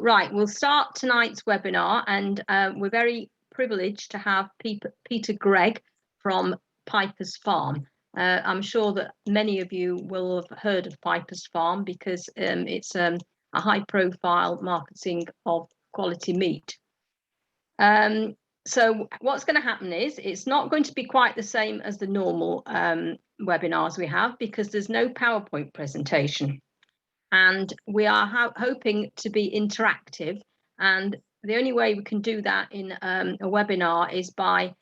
Right, we'll start tonight's webinar, and we're very privileged to have Peter Gregg from Piper's Farm. I'm sure that many of you will have heard of Piper's Farm because it's a high-profile marketing of quality meat. So what's going to happen is it's not going to be quite the same as the normal webinars we have because there's no PowerPoint presentation. And we are hoping to be interactive, and the only way we can do that in a webinar is by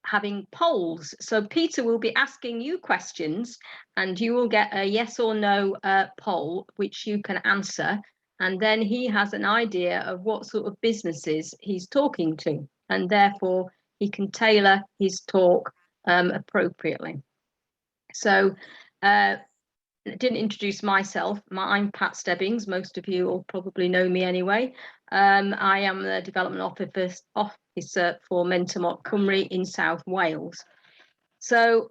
having polls. So Peter will be asking you questions and you will get a yes or no poll which you can answer, and then he has an idea of what sort of businesses he's talking to, and therefore he can tailor his talk appropriately. So I didn't introduce myself. I'm Pat Stebbings. Most of you will probably know me anyway. I am the Development Officer for Mentor Cymru in South Wales. So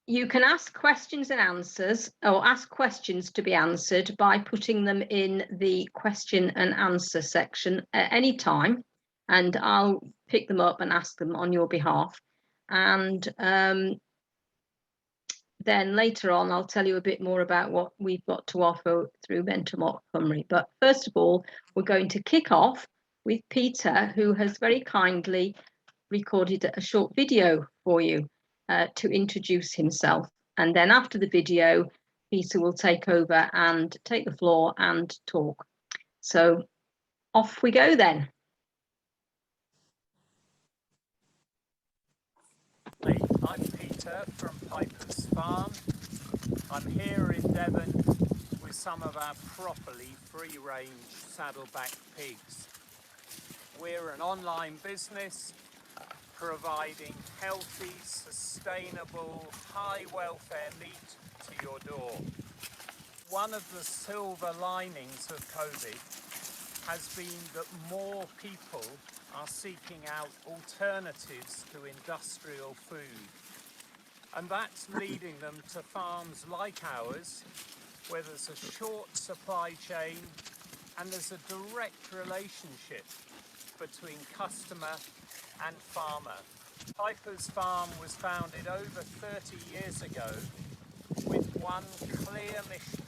you can ask questions and answers, or ask questions to be answered by putting them in the question and answer section at any time, and I'll pick them up and ask them on your behalf. And then later on, I'll tell you a bit more about what we've got to offer through Mentor Cymru. But first of all, we're going to kick off with Peter, who has very kindly recorded a short video for you to introduce himself. And then after the video, Peter will take over and take the floor and talk. So off we go then. I'm Peter from Piper's Farm. I'm here in Devon with some of our properly free-range saddleback pigs. We're an online business providing healthy, sustainable, high welfare meat to your door. One of the silver linings of COVID has been that more people are seeking out alternatives to industrial food. And that's leading them to farms like ours, where there's a short supply chain and there's a direct relationship between customer and farmer. Piper's Farm was founded over 30 years ago with one clear mission: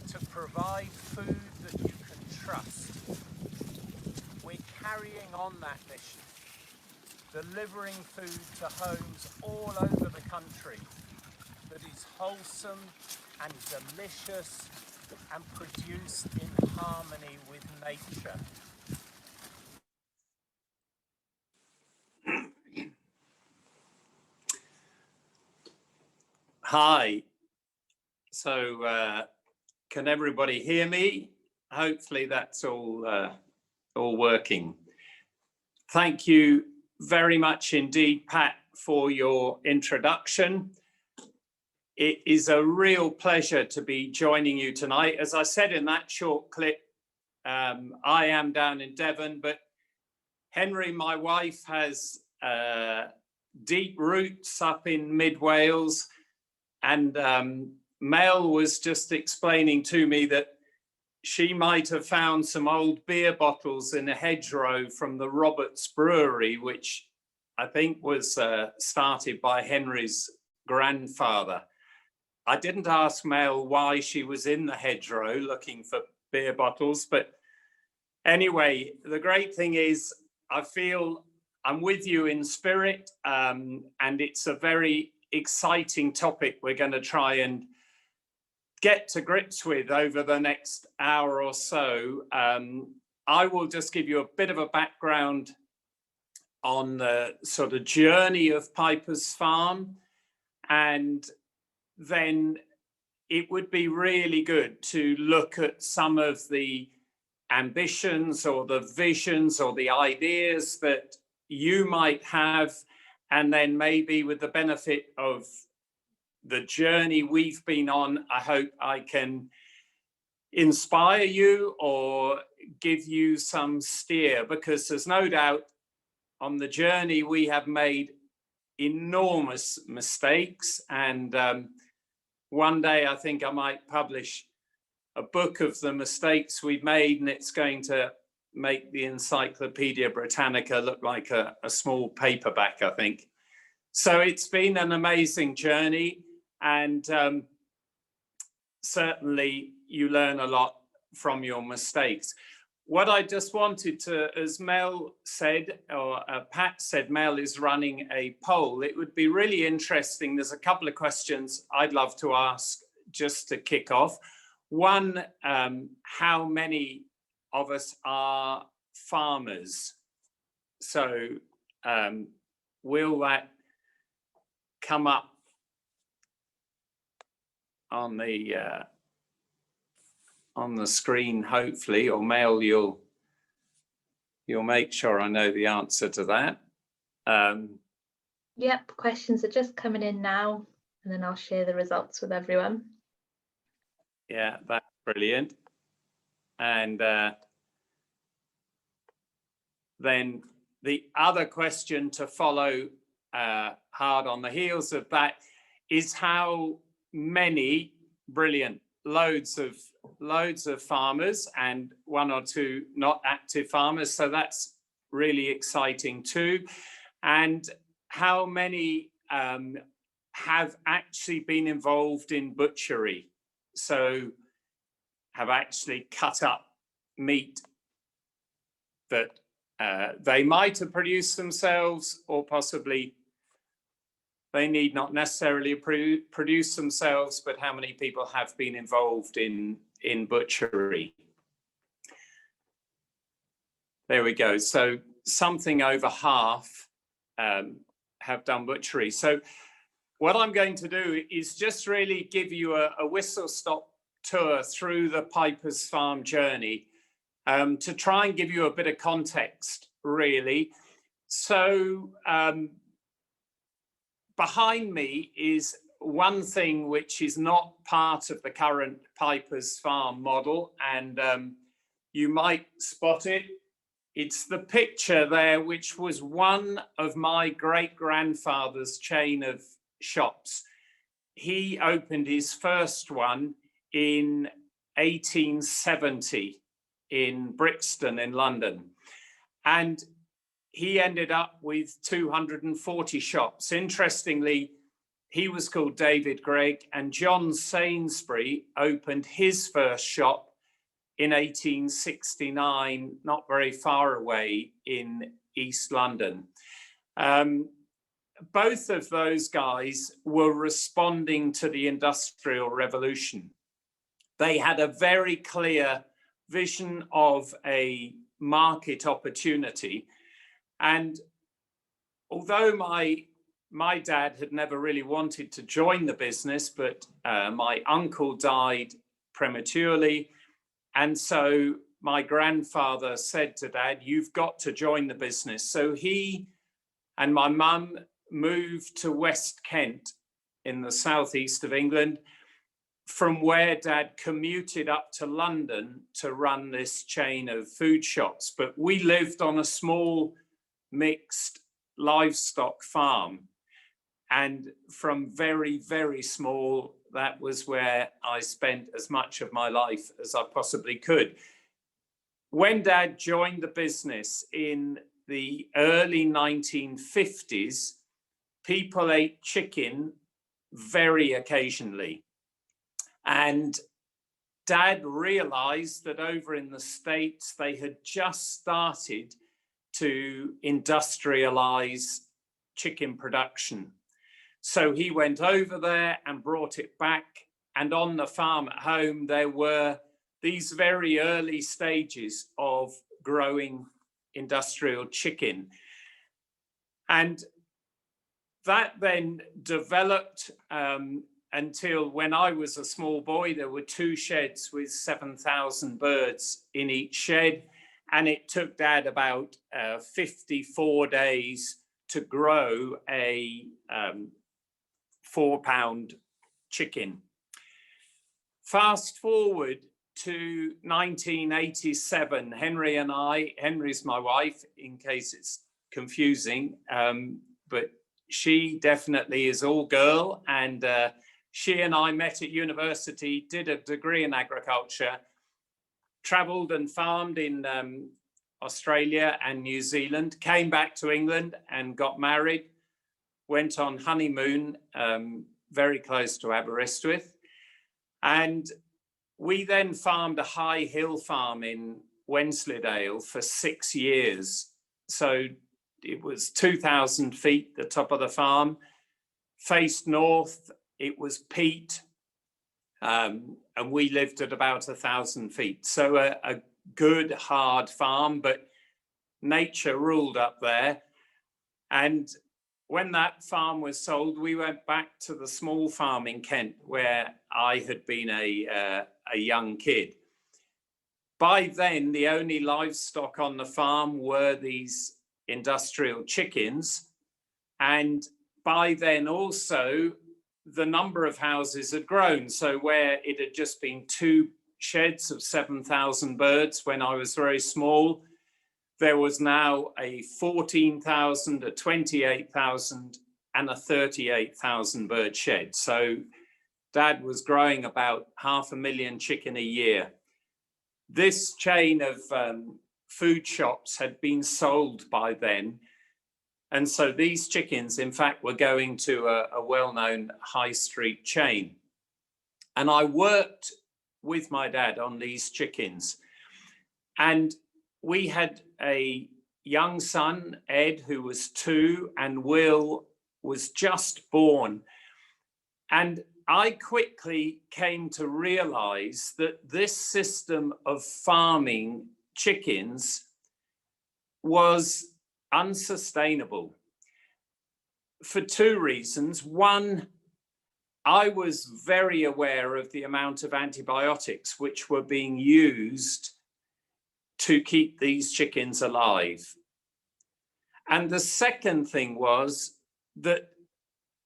to provide food that you can trust. We're carrying on that mission, delivering food to homes all over the country that is wholesome and delicious and produced in harmony with nature. Hi. So can everybody hear me? Hopefully that's all working. Thank you very much indeed, Pat, for your introduction. It is a real pleasure to be joining you tonight. As I said in that short clip, I am down in Devon, but Henry, my wife, has deep roots up in mid-Wales, and Mel was just explaining to me that she might have found some old beer bottles in a hedgerow from the Roberts Brewery, which I think was started by Henry's grandfather. I didn't ask Mel why she was in the hedgerow looking for beer bottles, but anyway, the great thing is I feel I'm with you in spirit, and it's a very exciting topic we're going to try and get to grips with over the next hour or so. I will just give you a bit of a background on the sort of journey of Piper's Farm, and then it would be really good to look at some of the ambitions or the visions or the ideas that you might have, and then maybe with the benefit of the journey we've been on, I hope I can inspire you or give you some steer, because there's no doubt on the journey we have made enormous mistakes, and one day I think I might publish a book of the mistakes we've made, and it's going to make the Encyclopedia Britannica look like a small paperback, I think. So it's been an amazing journey, and certainly you learn a lot from your mistakes. What I just wanted to, as Mel said, or Pat said, Mel is running a poll. It would be really interesting. There's a couple of questions I'd love to ask just to kick off. One, how many of us are farmers? So will that come up on the screen, hopefully, or Mel, you'll make sure I know the answer to that. Yep, questions are just coming in now, and then I'll share the results with everyone. Yeah, that's brilliant. And then the other question to follow hard on the heels of that is how many, brilliant, loads of farmers and one or two not active farmers, so that's really exciting too. And how many have actually been involved in butchery, so have actually cut up meat that they might have produced themselves, or possibly they need not necessarily produce themselves, but how many people have been involved in butchery? There we go. So something over half have done butchery. So what I'm going to do is just really give you a whistle-stop tour through the Piper's Farm journey to try and give you a bit of context, really. So behind me is one thing which is not part of the current Piper's Farm model, and you might spot it. It's the picture there, which was one of my great-grandfather's chain of shops. He opened his first one in 1870 in Brixton in London. And he ended up with 240 shops. Interestingly, he was called David Gregg, and John Sainsbury opened his first shop in 1869, not very far away in East London. Both of those guys were responding to the Industrial Revolution. They had a very clear vision of a market opportunity. And although my dad had never really wanted to join the business, but my uncle died prematurely. And so my grandfather said to Dad, "You've got to join the business." So he and my mum moved to West Kent in the southeast of England, from where Dad commuted up to London to run this chain of food shops. But we lived on a small mixed livestock farm. And from very, very small, that was where I spent as much of my life as I possibly could. When Dad joined the business in the early 1950s, people ate chicken very occasionally. And Dad realized that over in the States, they had just started to industrialize chicken production. So he went over there and brought it back. And on the farm at home, there were these very early stages of growing industrial chicken. And that then developed until when I was a small boy, there were 2 sheds with 7,000 birds in each shed. And it took Dad about 54 days to grow a 4-pound chicken. Fast forward to 1987, Henry and I, Henry's my wife, in case it's confusing, but she definitely is all girl, and She and I met at university, did a degree in agriculture, travelled and farmed in Australia and New Zealand, came back to England and got married, went on honeymoon very close to Aberystwyth. And we then farmed a high hill farm in Wensleydale for 6 years. So it was 2,000 feet, the top of the farm, faced north, it was peat, and we lived at about 1,000 feet. So a good, hard farm, but nature ruled up there. And when that farm was sold, we went back to the small farm in Kent, where I had been a young kid. By then, the only livestock on the farm were these industrial chickens. And by then also, the number of houses had grown. So where it had just been 2 sheds of 7,000 birds when I was very small, there was now a 14,000, a 28,000 and a 38,000 bird shed. So Dad was growing about 500,000 chicken a year. This chain of food shops had been sold by then. And so these chickens, in fact, were going to a well-known high street chain. And I worked with my dad on these chickens. And we had a young son, Ed, who was 2, and Will was just born. And I quickly came to realize that this system of farming chickens was unsustainable for 2 reasons. One, I was very aware of the amount of antibiotics which were being used to keep these chickens alive. And the second thing was that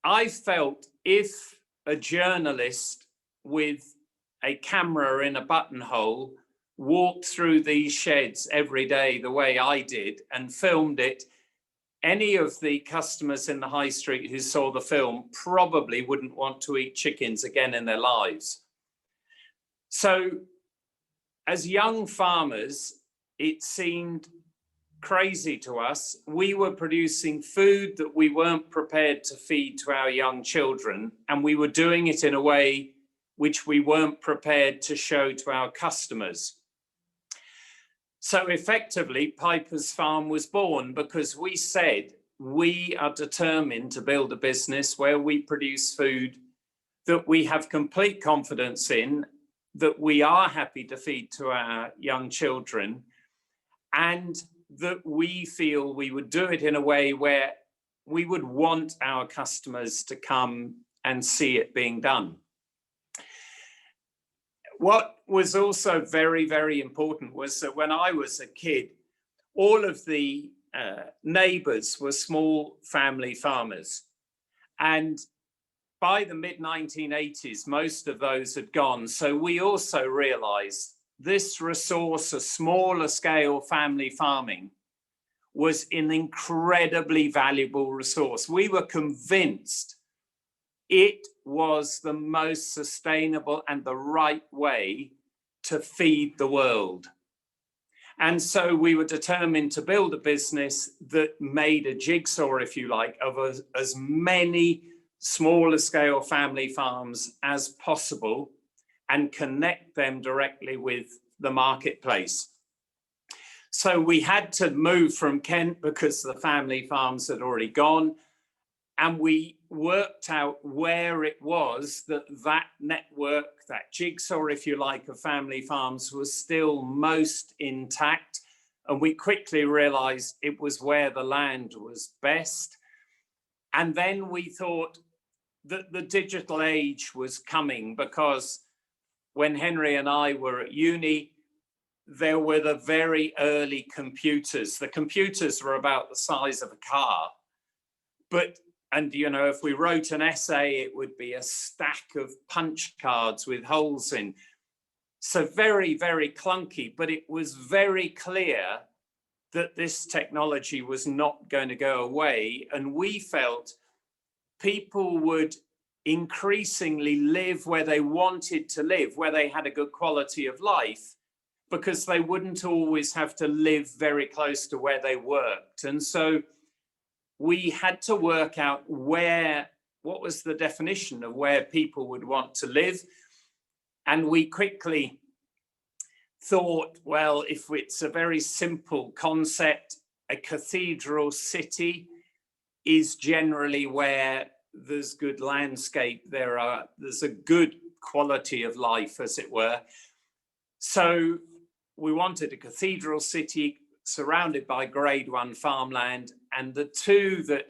I felt if a journalist with a camera in a buttonhole walked through these sheds every day the way I did and filmed it, any of the customers in the high street who saw the film probably wouldn't want to eat chickens again in their lives. So as young farmers, it seemed crazy to us. We were producing food that we weren't prepared to feed to our young children, and we were doing it in a way which we weren't prepared to show to our customers. So effectively, Piper's Farm was born because we said we are determined to build a business where we produce food that we have complete confidence in, that we are happy to feed to our young children, and that we feel we would do it in a way where we would want our customers to come and see it being done. What was also very, very important was that when I was a kid, all of the neighbours were small family farmers. And by the mid-1980s, most of those had gone. So we also realised this resource of smaller scale family farming was an incredibly valuable resource. We were convinced it was the most sustainable and the right way to feed the world. And so we were determined to build a business that made a jigsaw, if you like, of as many smaller scale family farms as possible and connect them directly with the marketplace. So we had to move from Kent because the family farms had already gone. And we worked out where it was that that network, that jigsaw, if you like, of family farms was still most intact. And we quickly realized it was where the land was best. And then we thought that the digital age was coming, because when Henry and I were at uni, there were the very early computers. The computers were about the size of a car. And you know, if we wrote an essay, it would be a stack of punch cards with holes in. So very, very clunky, but it was very clear that this technology was not going to go away. And we felt people would increasingly live where they wanted to live, where they had a good quality of life, because they wouldn't always have to live very close to where they worked. And so we had to work out what was the definition of where people would want to live. And we quickly thought, well, if it's a very simple concept, a cathedral city is generally where there's good landscape, there's a good quality of life, as it were. So we wanted a cathedral city surrounded by grade 1 farmland, and the two that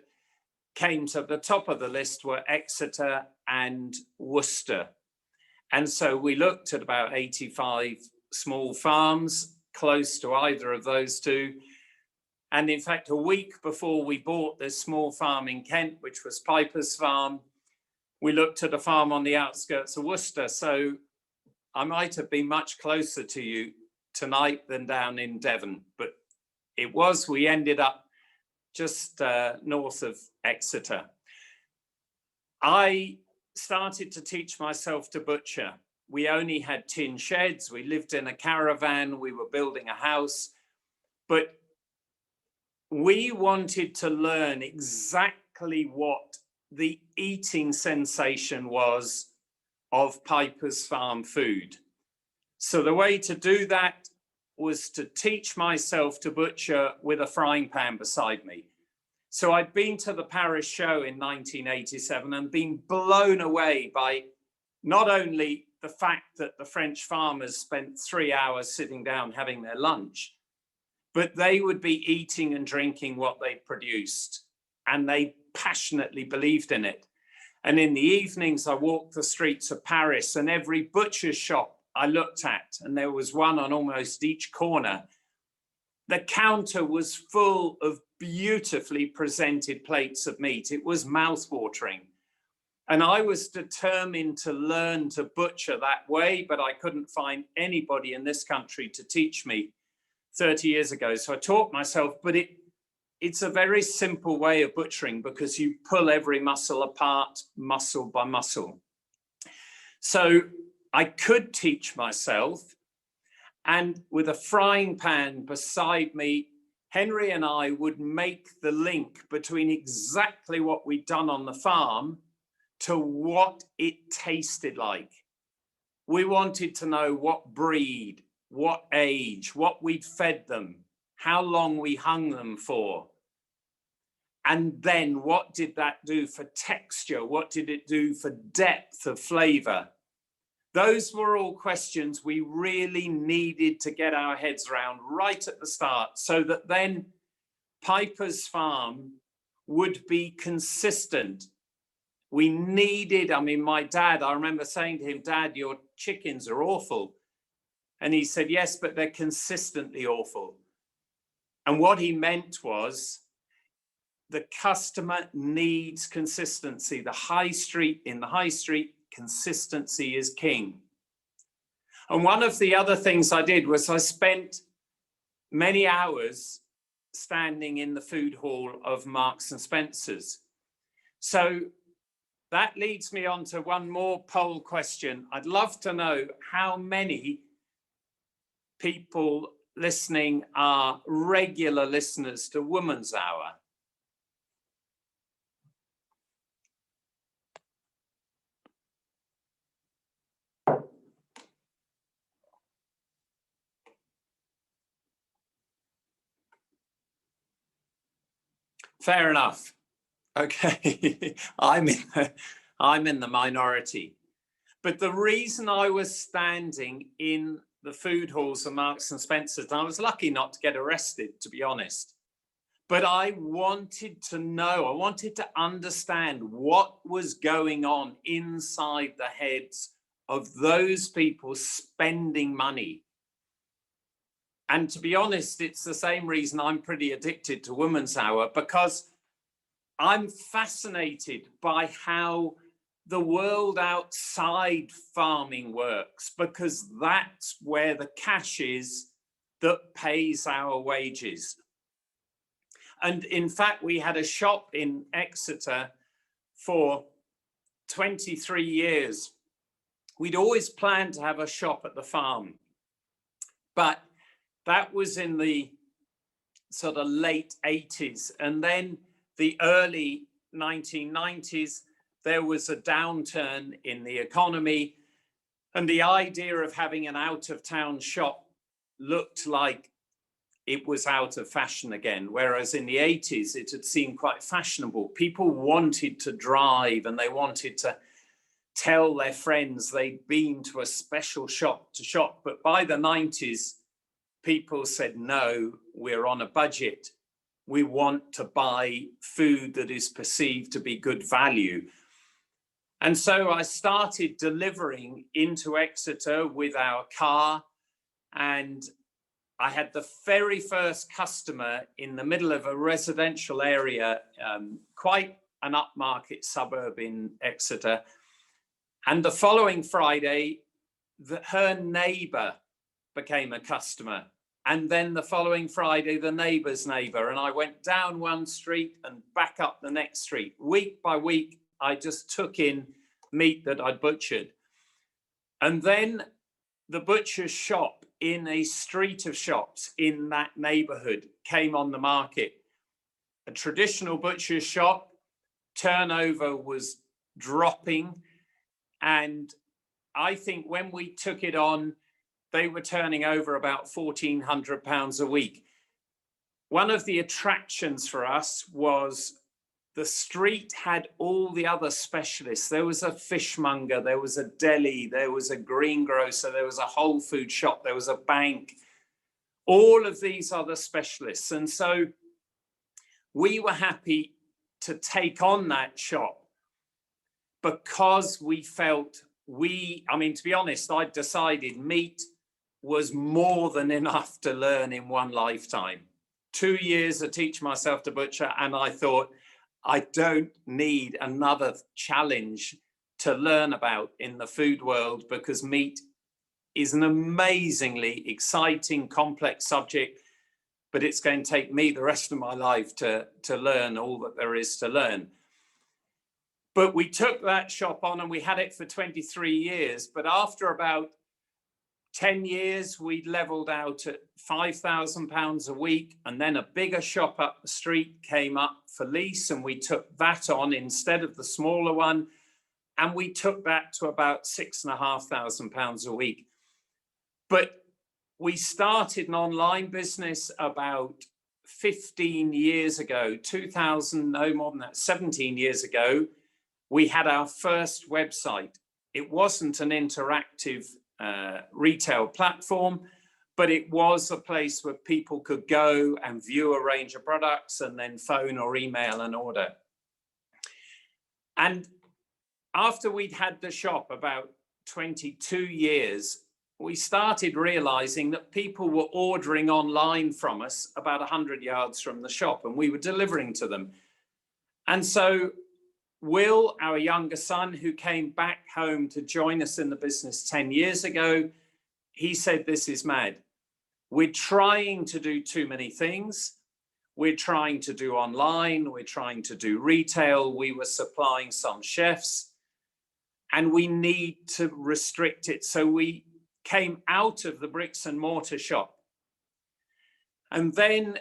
came to the top of the list were Exeter and Worcester. And so we looked at about 85 small farms close to either of those two. And in fact, a week before we bought this small farm in Kent, which was Piper's Farm, we looked at a farm on the outskirts of Worcester. So I might have been much closer to you tonight than down in Devon, but we ended up just north of Exeter. I started to teach myself to butcher. We only had tin sheds. We lived in a caravan. We were building a house, but we wanted to learn exactly what the eating sensation was of Piper's Farm food. So the way to do that was to teach myself to butcher with a frying pan beside me. So I'd been to the Paris show in 1987 and been blown away by not only the fact that the French farmers spent 3 hours sitting down having their lunch, but they would be eating and drinking what they produced, and they passionately believed in it. And in the evenings, I walked the streets of Paris, and every butcher's shop I looked at, and there was one on almost each corner, the counter was full of beautifully presented plates of meat. It was mouth-watering. And I was determined to learn to butcher that way, but I couldn't find anybody in this country to teach me 30 years ago. So I taught myself, but it's a very simple way of butchering because you pull every muscle apart, muscle by muscle. So I could teach myself, and with a frying pan beside me, Henry and I would make the link between exactly what we'd done on the farm to what it tasted like. We wanted to know what breed, what age, what we'd fed them, how long we hung them for. And then what did that do for texture? What did it do for depth of flavor? Those were all questions we really needed to get our heads around right at the start, so that then Piper's Farm would be consistent. We needed, my dad, I remember saying to him, "Dad, your chickens are awful." And he said, "Yes, but they're consistently awful." And what he meant was the customer needs consistency. In the high street, consistency is king. And one of the other things I did was I spent many hours standing in the food hall of Marks and Spencer's. So that leads me on to one more poll question. I'd love to know how many people listening are regular listeners to Woman's Hour. Fair enough. Okay, I'm in the minority. But the reason I was standing in the food halls of Marks and Spencer's, and I was lucky not to get arrested, to be honest, but I wanted to know, I wanted to understand what was going on inside the heads of those people spending money. And to be honest, it's the same reason I'm pretty addicted to Woman's Hour, because I'm fascinated by how the world outside farming works, because that's where the cash is that pays our wages. And in fact, we had a shop in Exeter for 23 years, we'd always planned to have a shop at the farm, but that was in the sort of late 80s. And then the early 1990s, there was a downturn in the economy, and the idea of having an out-of-town shop looked like it was out of fashion again, whereas in the 80s, it had seemed quite fashionable. People wanted to drive and they wanted to tell their friends they'd been to a special shop to shop. But by the 90s, people said, no, we're on a budget. We want to buy food that is perceived to be good value. And so I started delivering into Exeter with our car, and I had the very first customer in the middle of a residential area, quite an upmarket suburb in Exeter. And the following Friday, her neighbour became a customer. And then the following Friday, the neighbour's neighbour. And I went down one street and back up the next street. Week by week, I just took in meat that I'd butchered. And then the butcher's shop in a street of shops in that neighbourhood came on the market. A traditional butcher's shop, turnover was dropping. And I think when we took it on, they were turning over about £1,400 a week. One of the attractions for us was the street had all the other specialists. There was a fishmonger, there was a deli, there was a greengrocer, there was a whole food shop, there was a bank, all of these other specialists. And so we were happy to take on that shop because we felt I mean, to be honest, I'd decided meat was more than enough to learn in one lifetime. 2 years to teach myself to butcher, and I thought, I don't need another challenge to learn about in the food world, because meat is an amazingly exciting, complex subject, but it's going to take me the rest of my life to learn all that there is to learn. But we took that shop on and we had it for 23 years. But after about 10 years, we leveled out at £5,000 a week, and then a bigger shop up the street came up for lease, and we took that on instead of the smaller one, and we took that to about £6,500 a week. But we started an online business about 15 years ago, 17 years ago. We had our first website. It wasn't an interactive retail platform, but it was a place where people could go and view a range of products and then phone or email an order. And after we'd had the shop about 22 years, we started realizing that people were ordering online from us about 100 yards from the shop, and we were delivering to them. And so Will, our younger son, who came back home to join us in the business 10 years ago, he said, this is mad. We're trying to do too many things. We're trying to do online. We're trying to do retail. We were supplying some chefs, and we need to restrict it. So we came out of the bricks and mortar shop. And then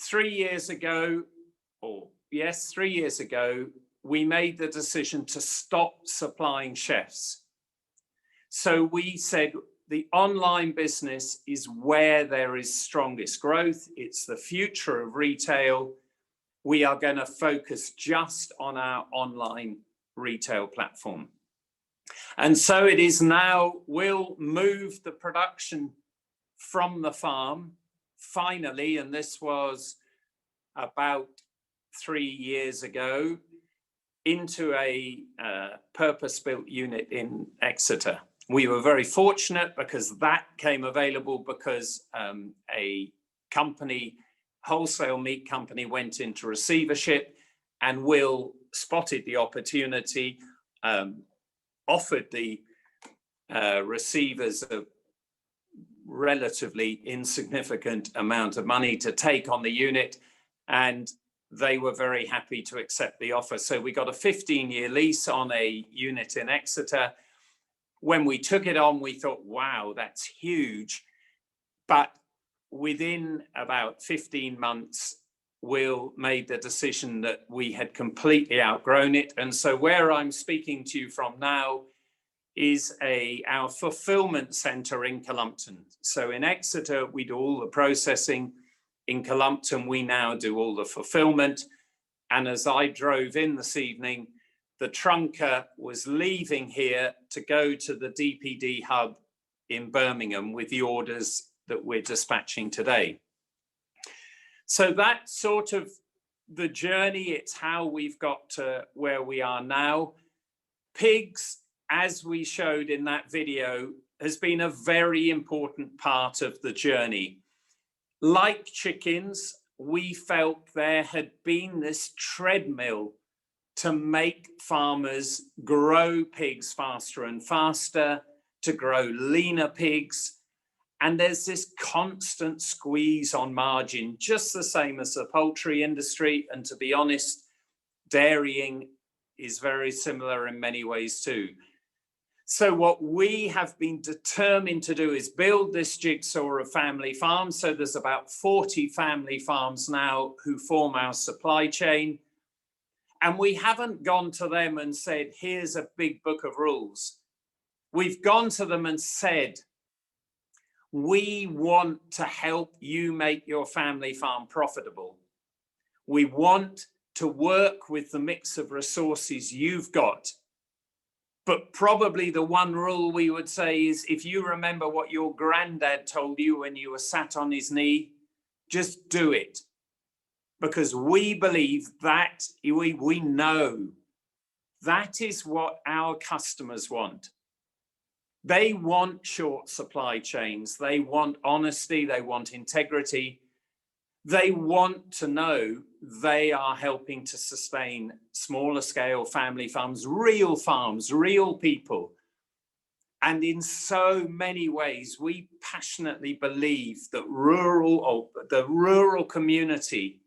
3 years ago, we made the decision to stop supplying chefs. So we said the online business is where there is strongest growth. It's the future of retail. We are going to focus just on our online retail platform. And so it is now. We'll move the production from the farm finally, and this was about 3 years ago, into a purpose-built unit in Exeter. We were very fortunate because that came available because a company, wholesale meat company, went into receivership, and Will spotted the opportunity, offered the receivers a relatively insignificant amount of money to take on the unit, and they were very happy to accept the offer. So we got a 15-year lease on a unit in Exeter. When we took it on, we thought, wow, that's huge. But within about 15 months, Will made the decision that we had completely outgrown it. And so where I'm speaking to you from now is our fulfillment centre in Columpton. So in Exeter, we do all the processing. In Columpton, we now do all the fulfillment. And as I drove in this evening, the trunker was leaving here to go to the DPD hub in Birmingham with the orders that we're dispatching today. So that's sort of the journey. It's how we've got to where we are now. Pigs, as we showed in that video, has been a very important part of the journey. Like chickens, we felt there had been this treadmill to make farmers grow pigs faster and faster, to grow leaner pigs. And there's this constant squeeze on margin, just the same as the poultry industry. And to be honest, dairying is very similar in many ways too. So what we have been determined to do is build this jigsaw of family farms. So there's about 40 family farms now who form our supply chain. And we haven't gone to them and said, here's a big book of rules. We've gone to them and said, we want to help you make your family farm profitable. We want to work with the mix of resources you've got. But probably the one rule we would say is, if you remember what your granddad told you when you were sat on his knee, just do it. Because we believe that, we know that is what our customers want. They want short supply chains. They want honesty. They want integrity. They want to know they are helping to sustain smaller scale family farms, real people. And in so many ways, we passionately believe that the rural community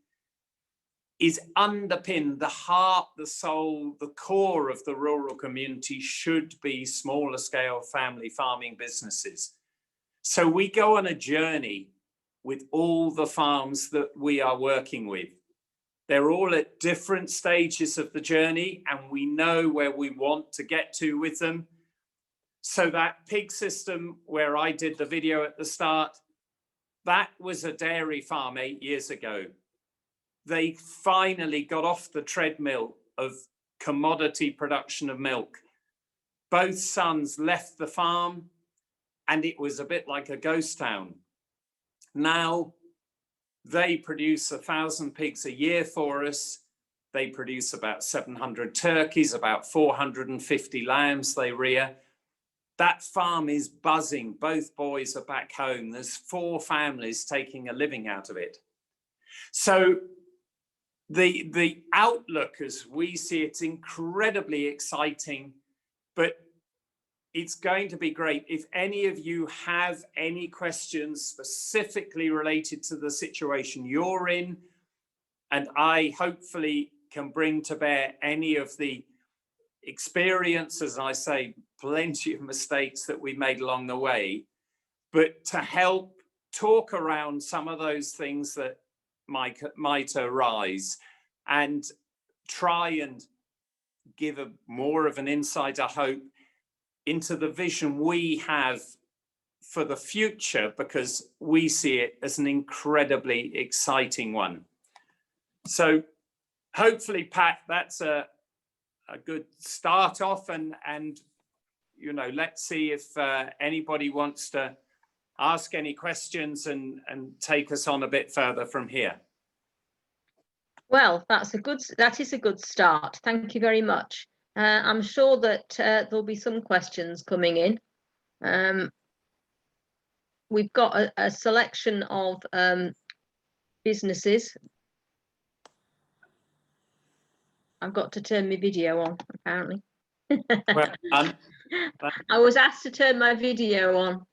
is underpinned. The heart, the soul, the core of the rural community should be smaller scale family farming businesses. So we go on a journey with all the farms that we are working with. They're all at different stages of the journey, and we know where we want to get to with them. So that pig system where I did the video at the start, that was a dairy farm 8 years ago. They finally got off the treadmill of commodity production of milk. Both sons left the farm, and it was a bit like a ghost town. Now they produce 1,000 pigs a year for us. They produce about 700 turkeys, about 450 lambs they rear. That farm is buzzing. Both boys are back home. There's 4 families taking a living out of it. So the outlook, as we see it's incredibly exciting, but it's going to be great. If any of you have any questions specifically related to the situation you're in, and I hopefully can bring to bear any of the experience, as I say, plenty of mistakes that we made along the way, but to help talk around some of those things that might arise and try and give more of an insight, I hope, into the vision we have for the future, because we see it as an incredibly exciting one. So hopefully, Pat, that's a good start off, and you know, let's see if anybody wants to ask any questions and take us on a bit further from here. Well, that is a good start. Thank you very much. I'm sure that there'll be some questions coming in. We've got a selection of businesses. I've got to turn my video on, apparently. Well, I was asked to turn my video on.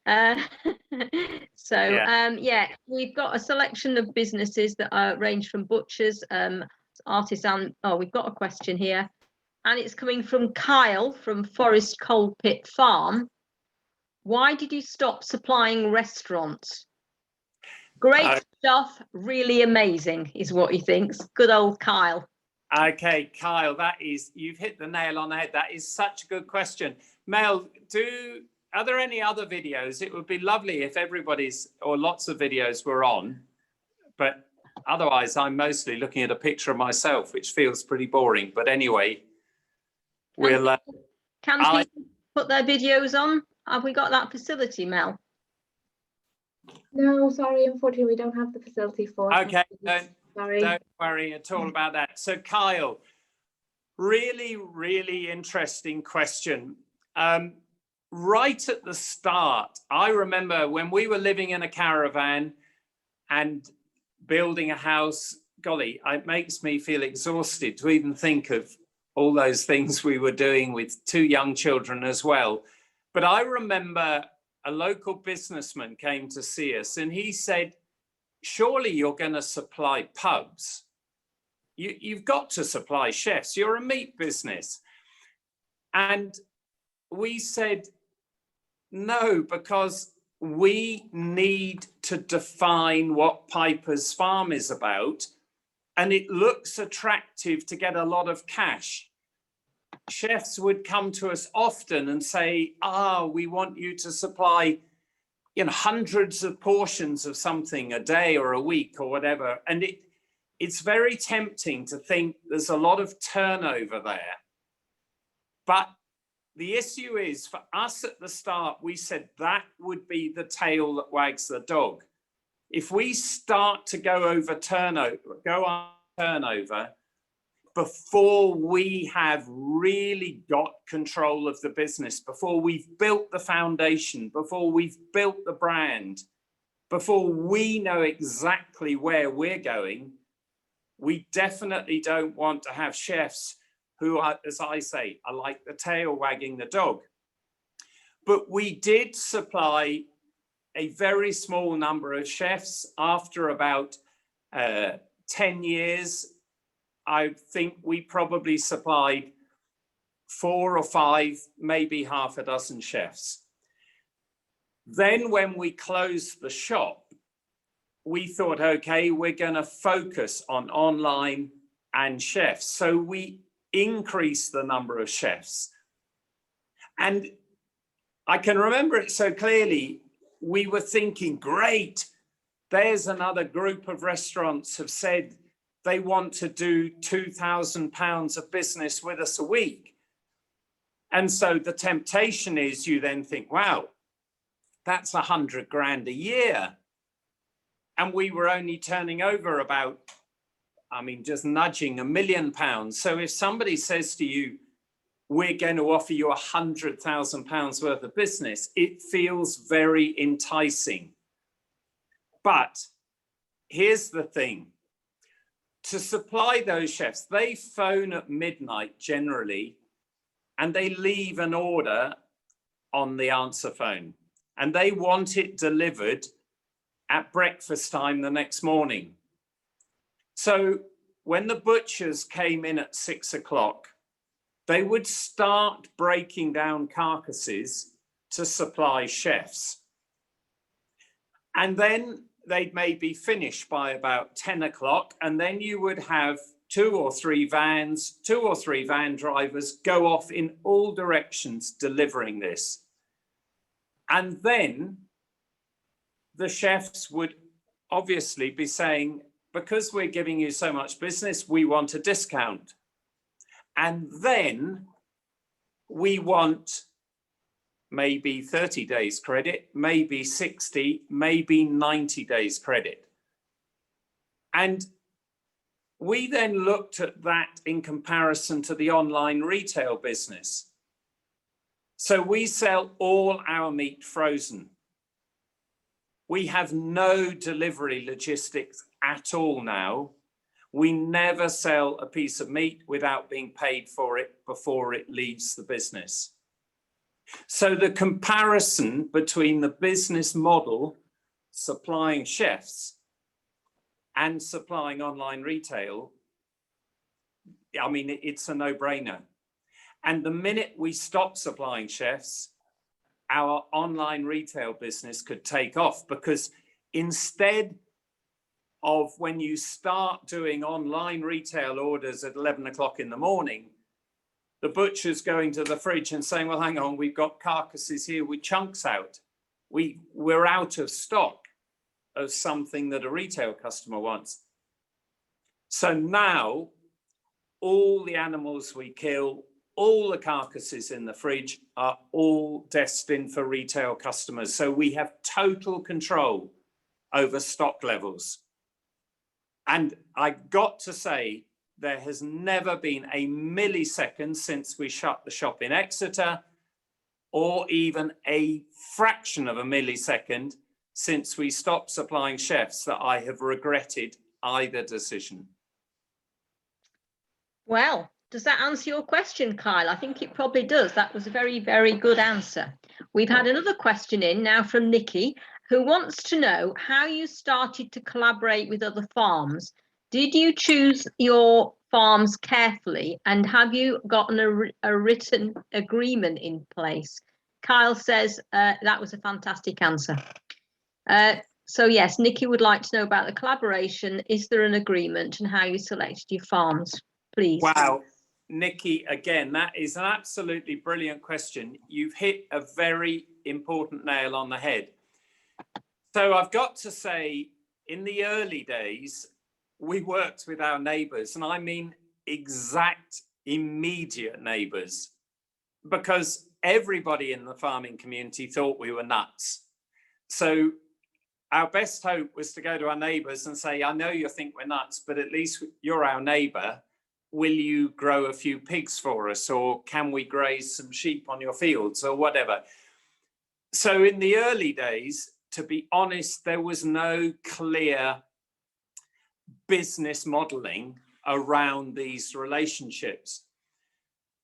Uh, so Yeah. yeah, we've got a selection of businesses that are range from butchers, artisan. Oh, we've got a question here, and it's coming from Kyle from Forest Coal Pit Farm. Why did you stop supplying restaurants? Great stuff, really amazing, is what he thinks. Good old Kyle. Okay, Kyle, you've hit the nail on the head. That is such a good question. Mel, are there any other videos? It would be lovely if or lots of videos were on, but otherwise I'm mostly looking at a picture of myself, which feels pretty boring. But anyway, Can people put their videos on? Have we got that facility, Mel? No, sorry, unfortunately, we don't have the facility for it. Okay, Sorry. don't worry at all about that. So Kyle, really, really interesting question. Right at the start, I remember when we were living in a caravan and building a house, golly, it makes me feel exhausted to even think of all those things we were doing with 2 young children as well. But I remember a local businessman came to see us and he said, surely you're going to supply pubs. You've got to supply chefs. You're a meat business. And we said, no, because we need to define what Piper's Farm is about. And it looks attractive to get a lot of cash. Chefs would come to us often and say, we want you to supply hundreds of portions of something a day or a week or whatever. And it's very tempting to think there's a lot of turnover there. But the issue is, for us at the start, we said that would be the tail that wags the dog. If we start to go on turnover before we have really got control of the business, before we've built the foundation, before we've built the brand, before we know exactly where we're going, we definitely don't want to have chefs who are, as I say, are like the tail wagging the dog. But we did supply a very small number of chefs. After about 10 years, I think we probably supplied 4 or 5, maybe half a dozen chefs. Then when we closed the shop, we thought, okay, we're going to focus on online and chefs. So we increased the number of chefs. And I can remember it so clearly. We were thinking, great, there's another group of restaurants have said they want to do £2,000 of business with us a week. And so the temptation is you then think, wow, that's 100 grand a year. And we were only turning over about, just nudging £1 million. So if somebody says to you, we're going to offer you £100,000 worth of business, it feels very enticing. But here's the thing. To supply those chefs, they phone at midnight generally, and they leave an order on the answer phone, and they want it delivered at breakfast time the next morning. So when the butchers came in at 6 o'clock, they would start breaking down carcasses to supply chefs. And then they'd maybe finish by about 10 o'clock, and then you would have 2 or 3 van drivers go off in all directions delivering this. And then the chefs would obviously be saying, because we're giving you so much business, we want a discount. And then we want maybe 30 days credit, maybe 60, maybe 90 days credit. And we then looked at that in comparison to the online retail business. So we sell all our meat frozen. We have no delivery logistics at all now. We never sell a piece of meat without being paid for it before it leaves the business. So the comparison between the business model, supplying chefs, and supplying online retail, I mean, it's a no-brainer. And the minute we stop supplying chefs, our online retail business could take off, because instead of when you start doing online retail orders at 11 o'clock in the morning, the butcher's going to the fridge and saying, well, hang on, we've got carcasses here with chunks out. We're out of stock of something that a retail customer wants. So now all the animals we kill, all the carcasses in the fridge are all destined for retail customers. So we have total control over stock levels. And I got to say, there has never been a millisecond since we shut the shop in Exeter, or even a fraction of a millisecond since we stopped supplying chefs, that I have regretted either decision. Well, does that answer your question, Kyle? I think it probably does. That was a very, very good answer. We've had another question in now from Nikki, who wants to know how you started to collaborate with other farms. Did you choose your farms carefully, and have you gotten a written agreement in place? Kyle says that was a fantastic answer. So yes, Nikki would like to know about the collaboration. Is there an agreement, and how you selected your farms, please? Wow, Nikki, again, that is an absolutely brilliant question. You've hit a very important nail on the head. So I've got to say, in the early days, we worked with our neighbours, and I mean exact immediate neighbours, because everybody in the farming community thought we were nuts. So our best hope was to go to our neighbours and say, I know you think we're nuts, but at least you're our neighbour. Will you grow a few pigs for us, or can we graze some sheep on your fields, or whatever? So in the early days, to be honest, there was no clear business modeling around these relationships.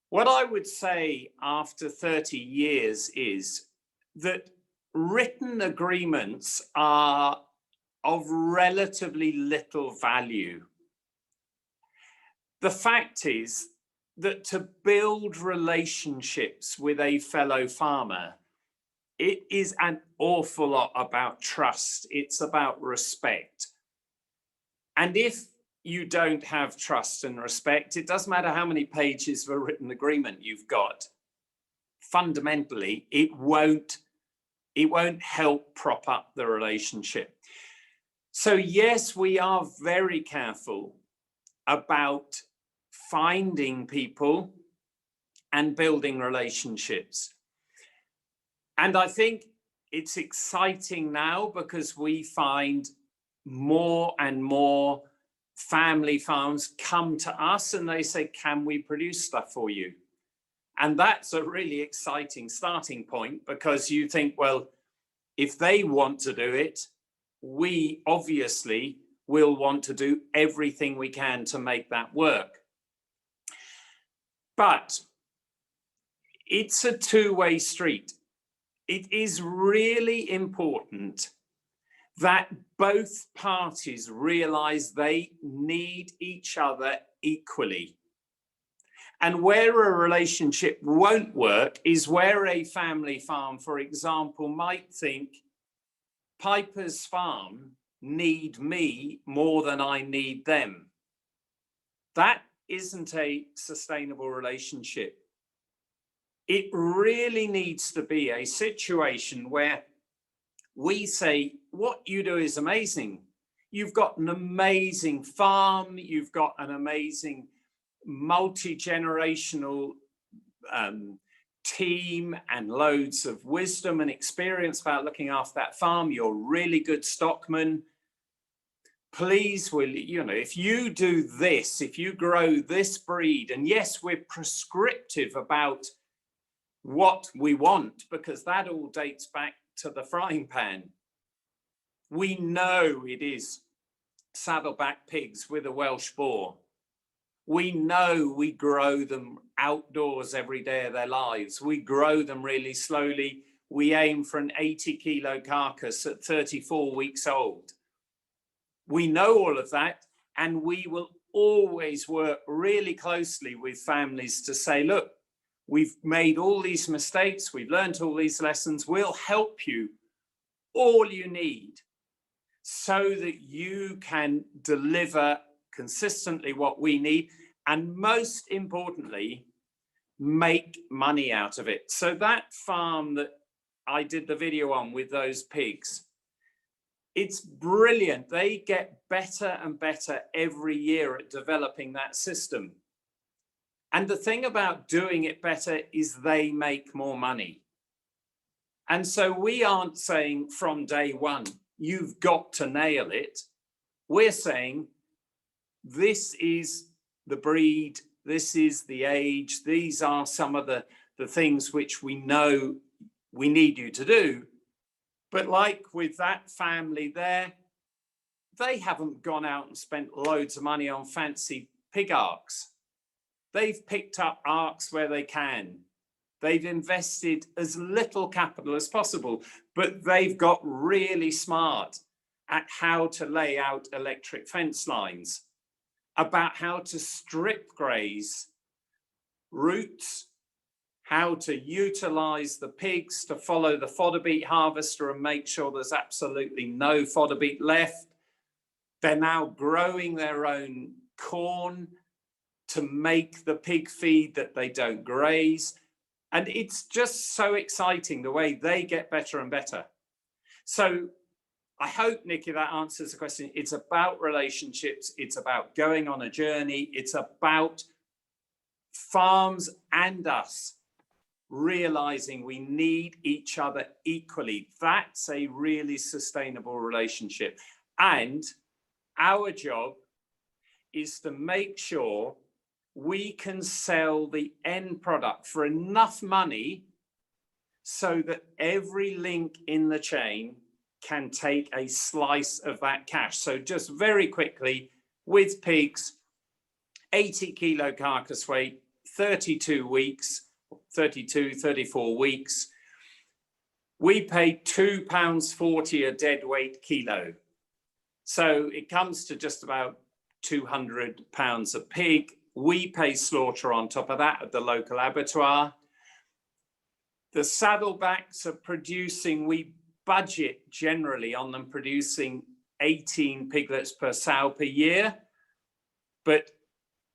What I would say after 30 years is that written agreements are of relatively little value. The fact is that to build relationships with a fellow farmer, it is an awful lot about trust. It's about respect. And if you don't have trust and respect, it doesn't matter how many pages of a written agreement you've got. Fundamentally, it won't help prop up the relationship. So yes, we are very careful about finding people and building relationships. And I think it's exciting now, because we find more and more family farms come to us and they say, can we produce stuff for you? And that's a really exciting starting point, because you think, well, if they want to do it, we obviously will want to do everything we can to make that work. But it's a two-way street. It is really important that both parties realize they need each other equally. And where a relationship won't work is where a family farm, for example, might think Piper's farm need me more than I need them. That isn't a sustainable relationship. It really needs to be a situation where we say, what you do is amazing. You've got an amazing farm, you've got an amazing multi-generational team and loads of wisdom and experience about looking after that farm. You're really good stockman. Please, will you know, if you do this, if you grow this breed, and yes, we're prescriptive about what we want, because that all dates back to the frying pan. We know it is saddleback pigs with a Welsh boar. We know we grow them outdoors every day of their lives. We grow them really slowly. We aim for an 80-kilo carcass at 34 weeks old. We know all of that, and we will always work really closely with families to say, look, we've made all these mistakes, we've learned all these lessons, we'll help you all you need so that you can deliver consistently what we need, and most importantly, make money out of it. So that farm that I did the video on with those pigs, it's brilliant. They get better and better every year at developing that system. And the thing about doing it better is they make more money. And so we aren't saying from day one, you've got to nail it. We're saying, this is the breed, this is the age, these are some of the things which we know we need you to do. But like with that family there, they haven't gone out and spent loads of money on fancy pig arks. They've picked up arks where they can. They've invested as little capital as possible, but they've got really smart at how to lay out electric fence lines, about how to strip graze roots, how to utilize the pigs to follow the fodder beet harvester and make sure there's absolutely no fodder beet left. They're now growing their own corn to make the pig feed that they don't graze. And it's just so exciting the way they get better and better. So I hope, Nikki, that answers the question. It's about relationships. It's about going on a journey. It's about farms and us realizing we need each other equally. That's a really sustainable relationship. And our job is to make sure we can sell the end product for enough money so that every link in the chain can take a slice of that cash. So just very quickly, with pigs, 80-kilo carcass weight, 32 weeks, 32, 34 weeks, we pay £2.40 a dead weight kilo. So it comes to just about £200 a pig. We pay slaughter on top of that at the local abattoir. The saddlebacks are producing, we budget generally on them producing 18 piglets per sow per year. But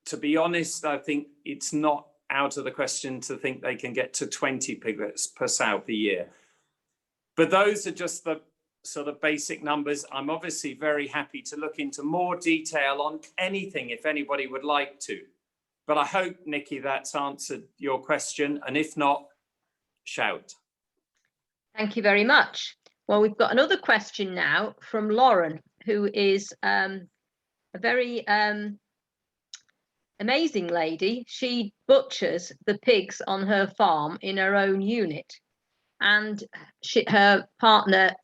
to be honest, I think it's not out of the question to think they can get to 20 piglets per sow per year. But those are just the sort of basic numbers. I'm obviously very happy to look into more detail on anything if anybody would like to. But I hope, Nikki, that's answered your question. And if not, shout. Thank you very much. Well, we've got another question now from Lauren, who is a very amazing lady. She butchers the pigs on her farm in her own unit. And her partner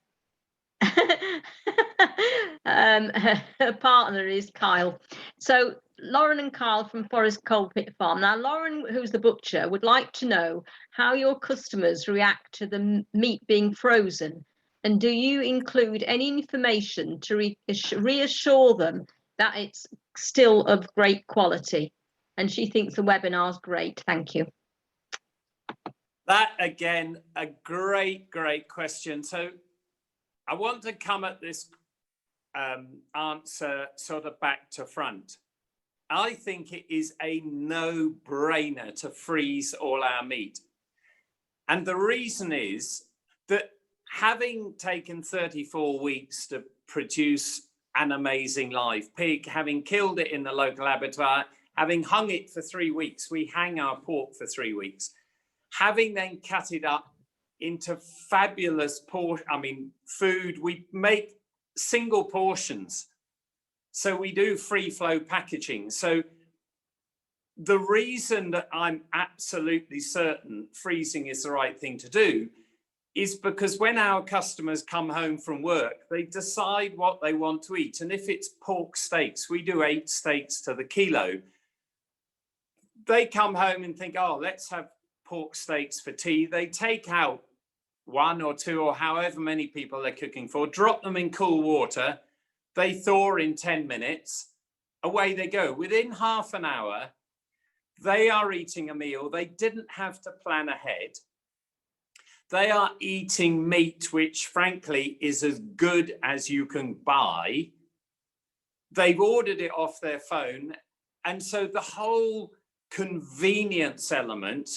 her partner is Kyle. So Lauren and Kyle from Forest Coalpit Farm. Now, Lauren, who's the butcher, would like to know how your customers react to the meat being frozen, and do you include any information to reassure them that it's still of great quality? And she thinks the webinar's great. Thank you. That, again, a great question. So I want to come at this answer sort of back to front. I think it is a no-brainer to freeze all our meat. And the reason is that having taken 34 weeks to produce an amazing live pig, having killed it in the local abattoir, having hung it for 3 weeks, we hang our pork for 3 weeks, having then cut it up into fabulous food, we make single portions. So we do free flow packaging. So the reason that I'm absolutely certain freezing is the right thing to do is because when our customers come home from work, they decide what they want to eat. And if it's pork steaks, we do 8 steaks to the kilo. they come home and think, oh, let's have pork steaks for tea. They take out 1 or 2 or however many people they're cooking for, drop them in cool water, they thaw in 10 minutes, away they go. Within half an hour, they are eating a meal they didn't have to plan ahead. They are eating meat, which frankly is as good as you can buy. They've ordered it off their phone. And so the whole convenience element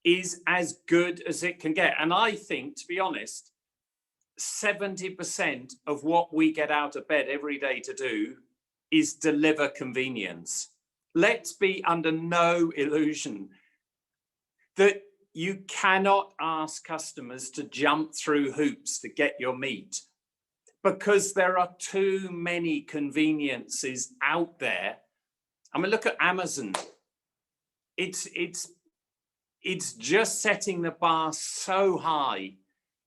is as good as it can get. And I think, to be honest, 70% of what we get out of bed every day to do is deliver convenience. Let's be under no illusion that you cannot ask customers to jump through hoops to get your meat, because there are too many conveniences out there. I mean, look at Amazon. It's just setting the bar so high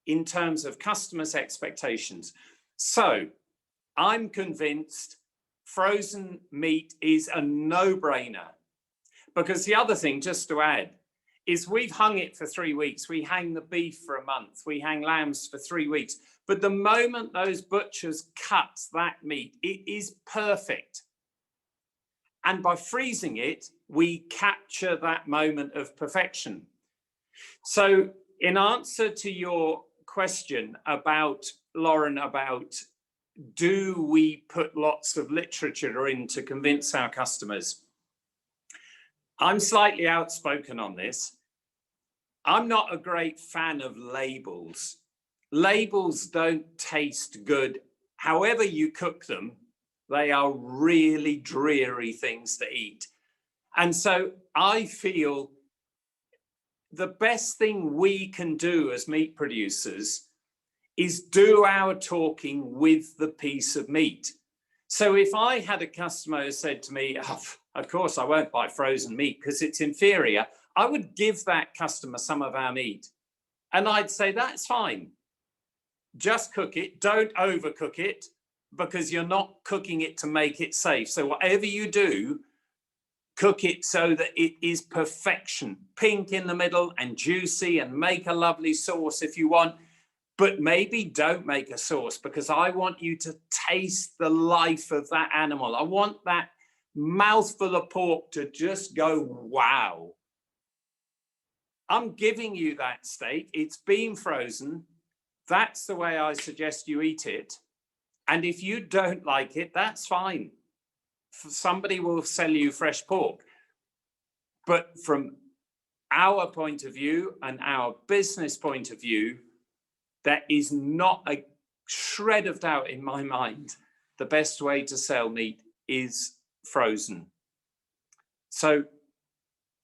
in terms of customers' expectations. So I'm convinced frozen meat is a no-brainer, because the other thing, just to add, is we've hung it for 3 weeks. We hang the beef for a month. We hang lambs for 3 weeks. But the moment those butchers cut that meat, it is perfect. And by freezing it, we capture that moment of perfection. So in answer to your question about, Lauren, about do we put lots of literature in to convince our customers? I'm slightly outspoken on this. I'm not a great fan of labels. Labels don't taste good. However you cook them, they are really dreary things to eat. And so I feel the best thing we can do as meat producers is do our talking with the piece of meat. So if I had a customer who said to me, oh, of course I won't buy frozen meat because it's inferior, I would give that customer some of our meat. And I'd say, that's fine. Just cook it, don't overcook it, because you're not cooking it to make it safe. So whatever you do, cook it so that it is perfection, pink in the middle and juicy, and make a lovely sauce if you want. But maybe don't make a sauce, because I want you to taste the life of that animal. I want that mouthful of pork to just go, wow. I'm giving you that steak. It's been frozen. That's the way I suggest you eat it. And if you don't like it, that's fine. Somebody will sell you fresh pork. But from our point of view and our business point of view, there is not a shred of doubt in my mind. The best way to sell meat is frozen. So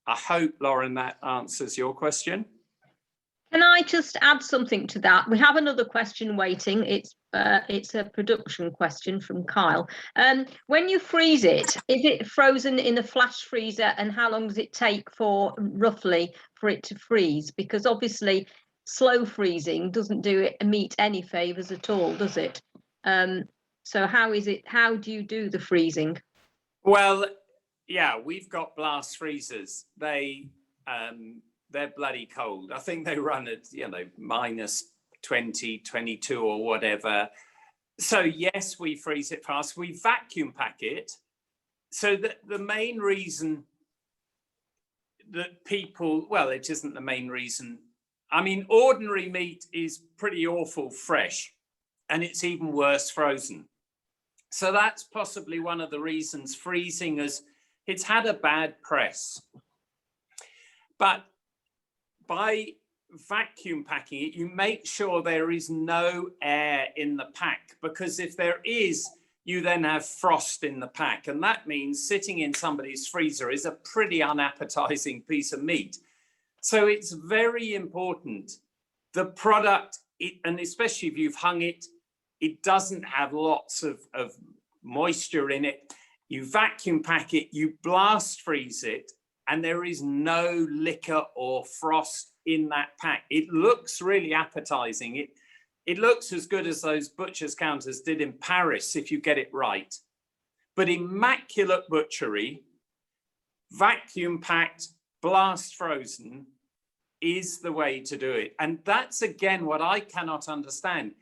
I hope, Lauren, that answers your question. Can I just add something to that? We have another question waiting. It's a production question from Kyle. When you freeze it, is it frozen in a flash freezer, and how long does it take for roughly for it to freeze? Because obviously slow freezing doesn't do meat any favors at all, does it? So how do you do the freezing? Well, yeah, we've got blast freezers. They're bloody cold. I think they run at, minus 20, 22 or whatever. So yes, we freeze it fast. We vacuum pack it. So the main reason that people, well, it isn't the main reason. I mean, ordinary meat is pretty awful fresh, and it's even worse frozen. So that's possibly one of the reasons freezing it's had a bad press. But by vacuum packing it, you make sure there is no air in the pack, because if there is, you then have frost in the pack. And that means sitting in somebody's freezer is a pretty unappetizing piece of meat. So it's very important. The product, and especially if you've hung it, it doesn't have lots of moisture in it. You vacuum pack it, you blast freeze it, and there is no liquor or frost in that pack. It looks really appetizing. It looks as good as those butcher's counters did in Paris if you get it right. But immaculate butchery, vacuum packed, blast frozen is the way to do it. And that's again what I cannot understand.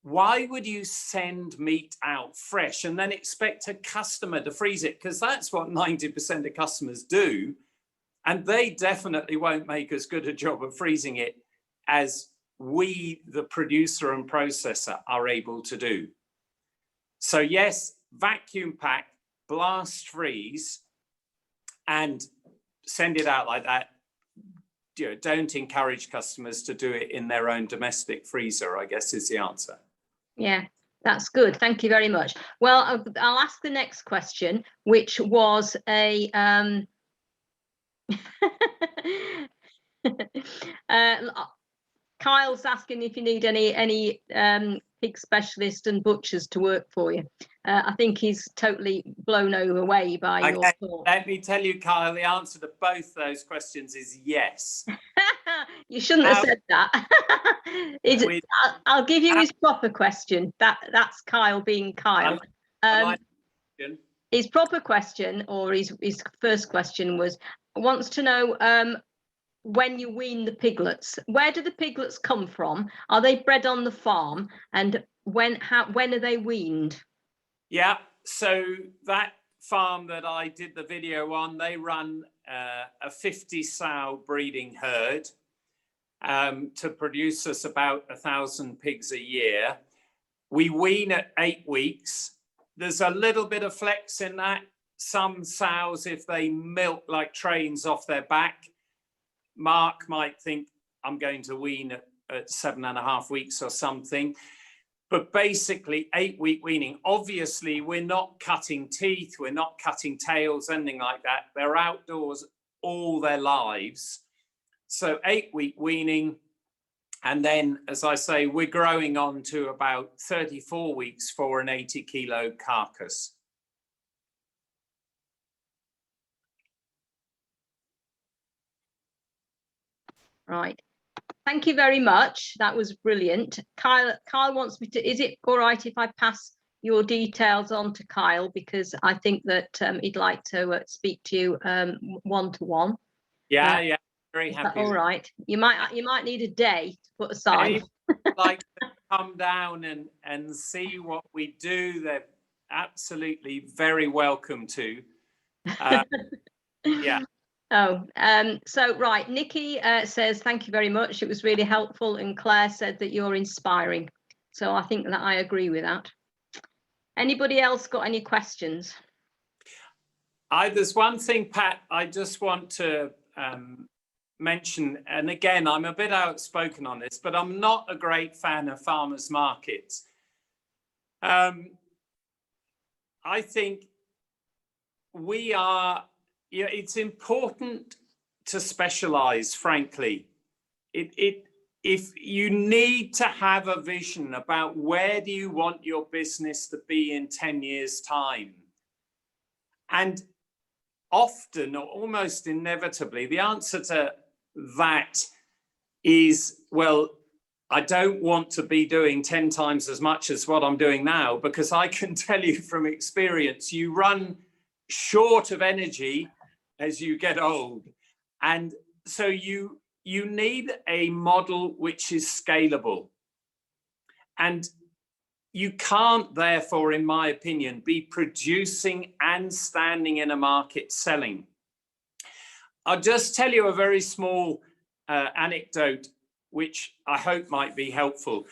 Why would you send meat out fresh and then expect a customer to freeze it? Because that's what 90% of customers do. And they definitely won't make as good a job of freezing it as we, the producer and processor, are able to do. So yes, vacuum pack, blast freeze, and send it out like that. You know, don't encourage customers to do it in their own domestic freezer, I guess is the answer. Yeah, that's good. Thank you very much. Well, I'll ask the next question, which was a Kyle's asking if you need any pig specialist and butchers to work for you. I think he's totally blown away by your thought. Let me tell you, Kyle, the answer to both those questions is yes. You shouldn't have said that. I'll give you his proper question. That's Kyle being Kyle. His proper question, or his first question, wants to know when you wean the piglets. Where do the piglets come from? Are they bred on the farm? And when are they weaned? Yeah, so that farm that I did the video on, they run a 50 sow breeding herd to produce us about 1,000 pigs a year. We wean at 8 weeks. There's a little bit of flex in that. Some sows, if they milk like trains off their back, Mark might think I'm going to wean at 7.5 weeks or something. But basically 8-week weaning. Obviously, we're not cutting teeth, we're not cutting tails, anything like that. They're outdoors all their lives. So 8-week weaning. And then, as I say, we're growing on to about 34 weeks for an 80-kilo carcass. Right. Thank you very much. That was brilliant. Kyle wants me to, is it all right if I pass your details on to Kyle? Because I think that he'd like to speak to you one-to-one. Yeah, very happy. All right. You might need a day to put aside. I'd like to come down and see what we do. They're absolutely very welcome to. Yeah. Oh, so right, Nikki says thank you very much. It was really helpful, and Claire said that you're inspiring. So I think that I agree with that. Anybody else got any questions? There's one thing, Pat, I just want to mention, and again, I'm a bit outspoken on this, but I'm not a great fan of farmers markets. I think we are, it's important to specialize, frankly. If you need to have a vision about where do you want your business to be in 10 years' time, and often, or almost inevitably, the answer to that is, well, I don't want to be doing 10 times as much as what I'm doing now, because I can tell you from experience, you run short of energy as you get old. And so you need a model which is scalable. And you can't, therefore, in my opinion, be producing and standing in a market selling. I'll just tell you a very small anecdote, which I hope might be helpful.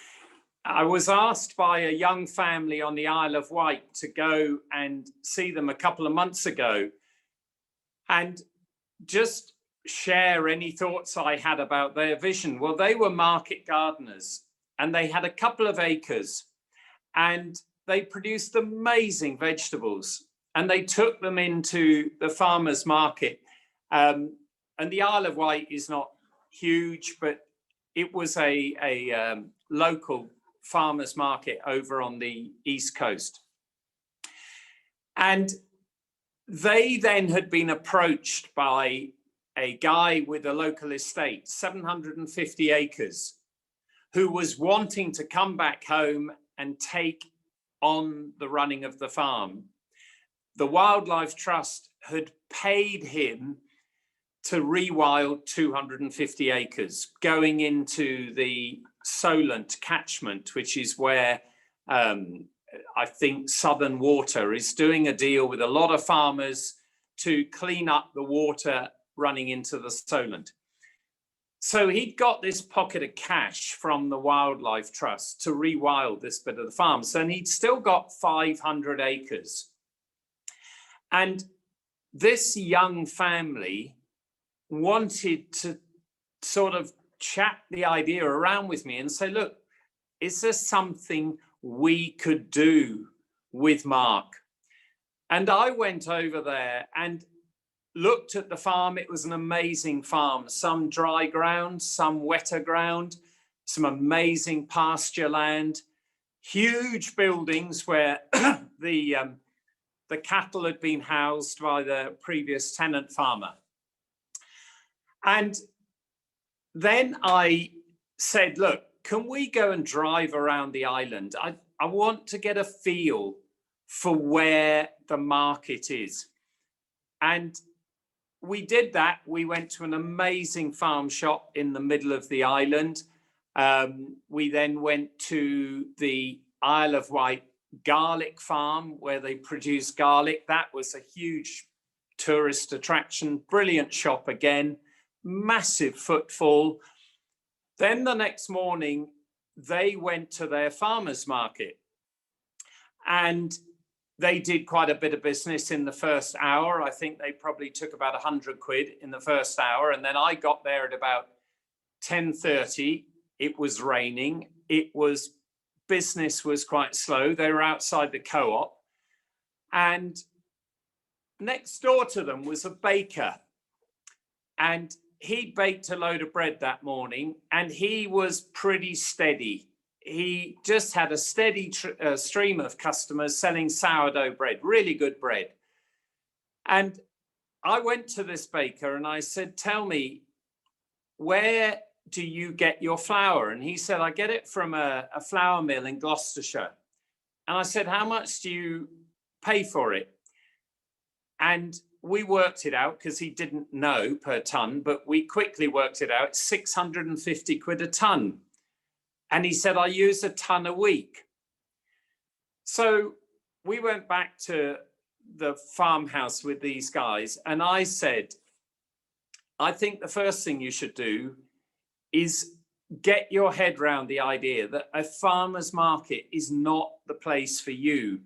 I was asked by a young family on the Isle of Wight to go and see them a couple of months ago and just share any thoughts I had about their vision. Well, they were market gardeners and they had a couple of acres and they produced amazing vegetables and they took them into the farmers market. And the Isle of Wight is not huge, but it was a local farmers market over on the East Coast. And they then had been approached by a guy with a local estate, 750 acres, who was wanting to come back home and take on the running of the farm. the Wildlife Trust had paid him to rewild 250 acres, going into the Solent catchment, which is where I think Southern Water is doing a deal with a lot of farmers to clean up the water running into the Solent. So he'd got this pocket of cash from the Wildlife Trust to rewild this bit of the farm. So he'd still got 500 acres. And this young family wanted to sort of chat the idea around with me and say, look, is there something we could do with Mark? And I went over there and looked at the farm. It was an amazing farm, some dry ground, some wetter ground, some amazing pasture land, huge buildings where the cattle had been housed by the previous tenant farmer. And then I said, look, can we go and drive around the island? I want to get a feel for where the market is. And we did that. We went to an amazing farm shop in the middle of the island. We then went to the Isle of Wight garlic farm where they produce garlic. That was a huge tourist attraction, brilliant shop again, massive footfall. Then the next morning, they went to their farmers market and they did quite a bit of business in the first hour. I think they probably took about 100 quid in the first hour. And then I got there at about 10:30. It was raining. Business was quite slow. They were outside the co-op. And next door to them was a baker. And he baked a load of bread that morning and he was pretty steady. He just had a steady stream of customers selling sourdough bread, really good bread. And I went to this baker and I said, tell me, where do you get your flour? And he said, I get it from a flour mill in Gloucestershire. And I said, how much do you pay for it? And we worked it out because he didn't know per ton, but we quickly worked it out, 650 quid a ton. And he said, I use a ton a week. So we went back to the farmhouse with these guys. And I said, I think the first thing you should do is get your head around the idea that a farmer's market is not the place for you.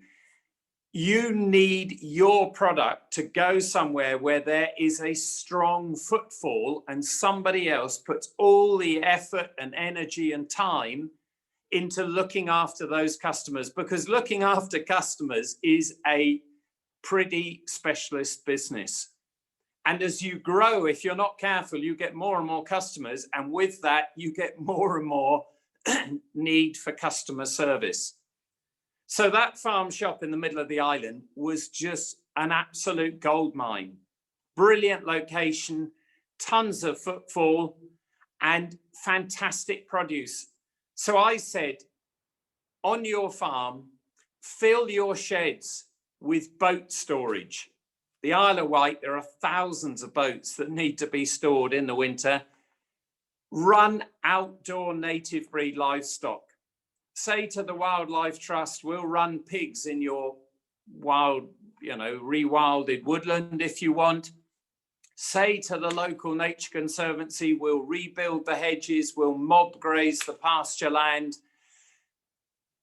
You need your product to go somewhere where there is a strong footfall and somebody else puts all the effort and energy and time into looking after those customers, because looking after customers is a pretty specialist business. And as you grow, if you're not careful, you get more and more customers. And with that, you get more and more need for customer service. So that farm shop in the middle of the island was just an absolute goldmine. Brilliant location, tons of footfall and fantastic produce. So I said, on your farm, fill your sheds with boat storage. The Isle of Wight, there are thousands of boats that need to be stored in the winter. Run outdoor native breed livestock. Say to the Wildlife Trust, we'll run pigs in your wild, rewilded woodland if you want. Say to the local Nature Conservancy, we'll rebuild the hedges, we'll mob graze the pasture land.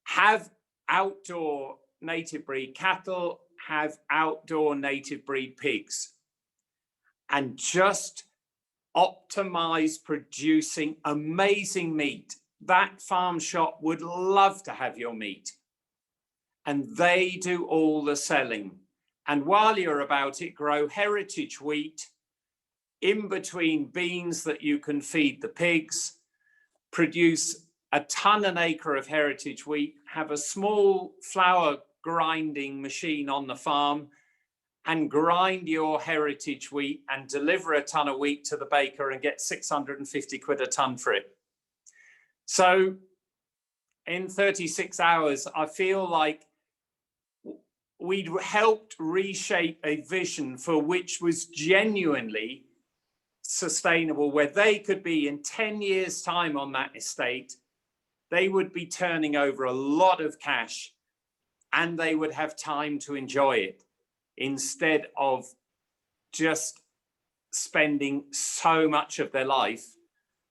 Have outdoor native breed cattle, have outdoor native breed pigs. And just optimize producing amazing meat. That farm shop would love to have your meat. And they do all the selling. And while you're about it, grow heritage wheat in between beans that you can feed the pigs, produce a ton an acre of heritage wheat, have a small flour grinding machine on the farm and grind your heritage wheat and deliver a ton of wheat to the baker and get 650 quid a ton for it. So in 36 hours, I feel like we'd helped reshape a vision for which was genuinely sustainable, where they could be in 10 years' time on that estate, they would be turning over a lot of cash and they would have time to enjoy it instead of just spending so much of their life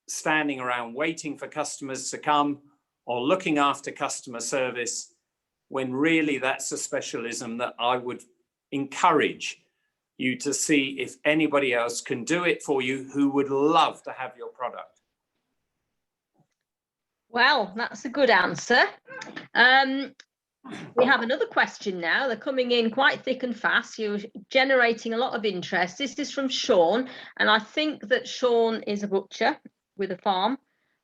standing around waiting for customers to come or looking after customer service, when really that's a specialism that I would encourage you to see if anybody else can do it for you who would love to have your product. Well, that's a good answer. We have another question now. They're coming in quite thick and fast. You're generating a lot of interest. This is from Sean, and I think that Sean is a butcher with a farm.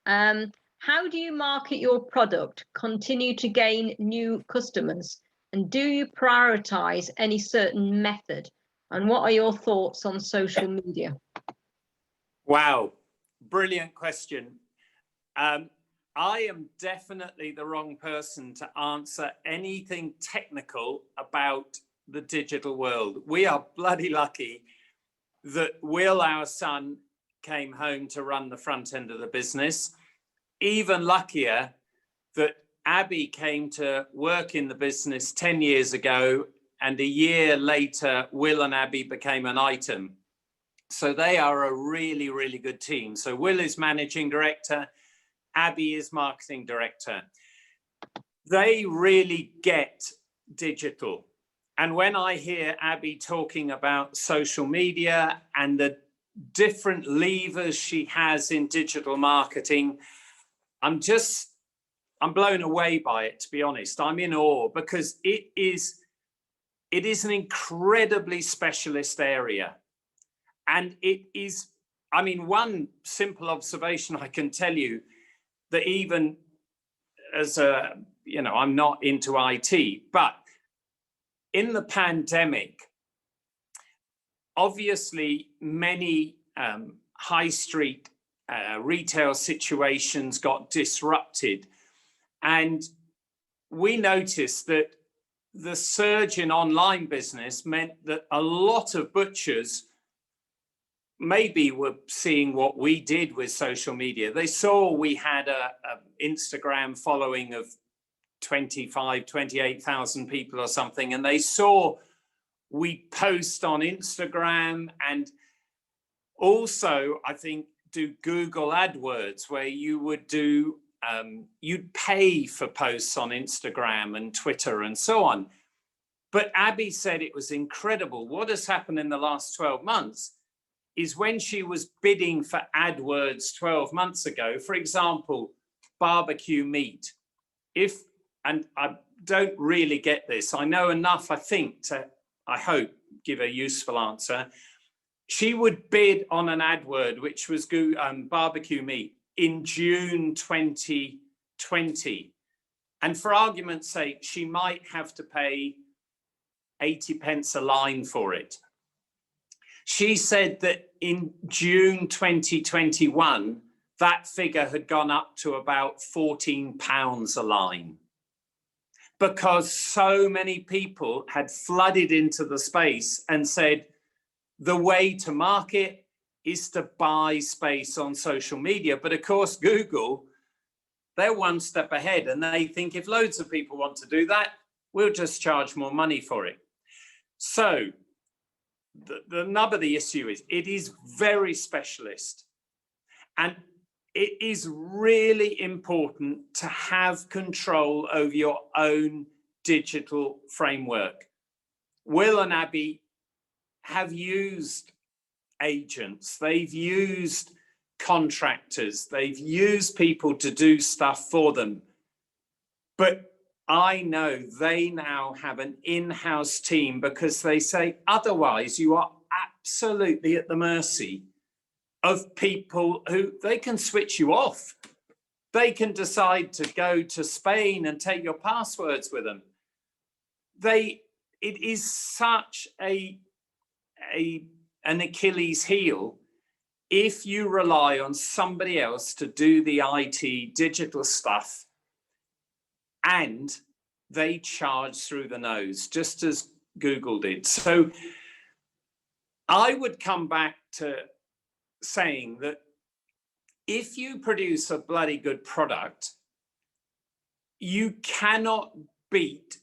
How do you market your product, continue to gain new customers, and do you prioritize any certain method? And what are your thoughts on social media? Wow, brilliant question. I am definitely the wrong person to answer anything technical about the digital world. We are bloody lucky that Will, our son, came home to run the front end of the business. Even luckier that Abby came to work in the business 10 years ago, and a year later, Will and Abby became an item. So they are a really, really good team. So Will is managing director, Abby is marketing director. They really get digital. And when I hear Abby talking about social media and the different levers she has in digital marketing, I'm blown away by it, to be honest. I'm in awe because it is an incredibly specialist area. And it is, I mean, one simple observation I can tell you, that even as a, I'm not into IT, but in the pandemic, obviously many high street retail situations got disrupted. And we noticed that the surge in online business meant that a lot of butchers maybe were seeing what we did with social media. They saw we had a Instagram following of 28,000 people or something, and they saw we post on Instagram, and also I think do Google AdWords, where you would do you'd pay for posts on Instagram and Twitter and so on. But Abby said it was incredible. What has happened in the last 12 months is when she was bidding for AdWords 12 months ago, for example, barbecue meat. And I don't really get this, I know enough, I think, to, I hope, give a useful answer. She would bid on an AdWord, which was barbecue meat, in June 2020. And for argument's sake, she might have to pay 80 pence a line for it. She said that in June 2021, that figure had gone up to about £14 a line, because so many people had flooded into the space and said, the way to market is to buy space on social media. But of course, Google, they're one step ahead, and they think if loads of people want to do that, we'll just charge more money for it. So the nub of the issue is it is very specialist, and it is really important to have control over your own digital framework. Will and Abby have used agents, they've used contractors, they've used people to do stuff for them. But I know they now have an in-house team, because they say otherwise you are absolutely at the mercy of people who they can switch you off. They can decide to go to Spain and take your passwords with them. It is such an Achilles heel if you rely on somebody else to do the IT digital stuff, and they charge through the nose, just as Google did. So I would come back to saying that if you produce a bloody good product, you cannot beat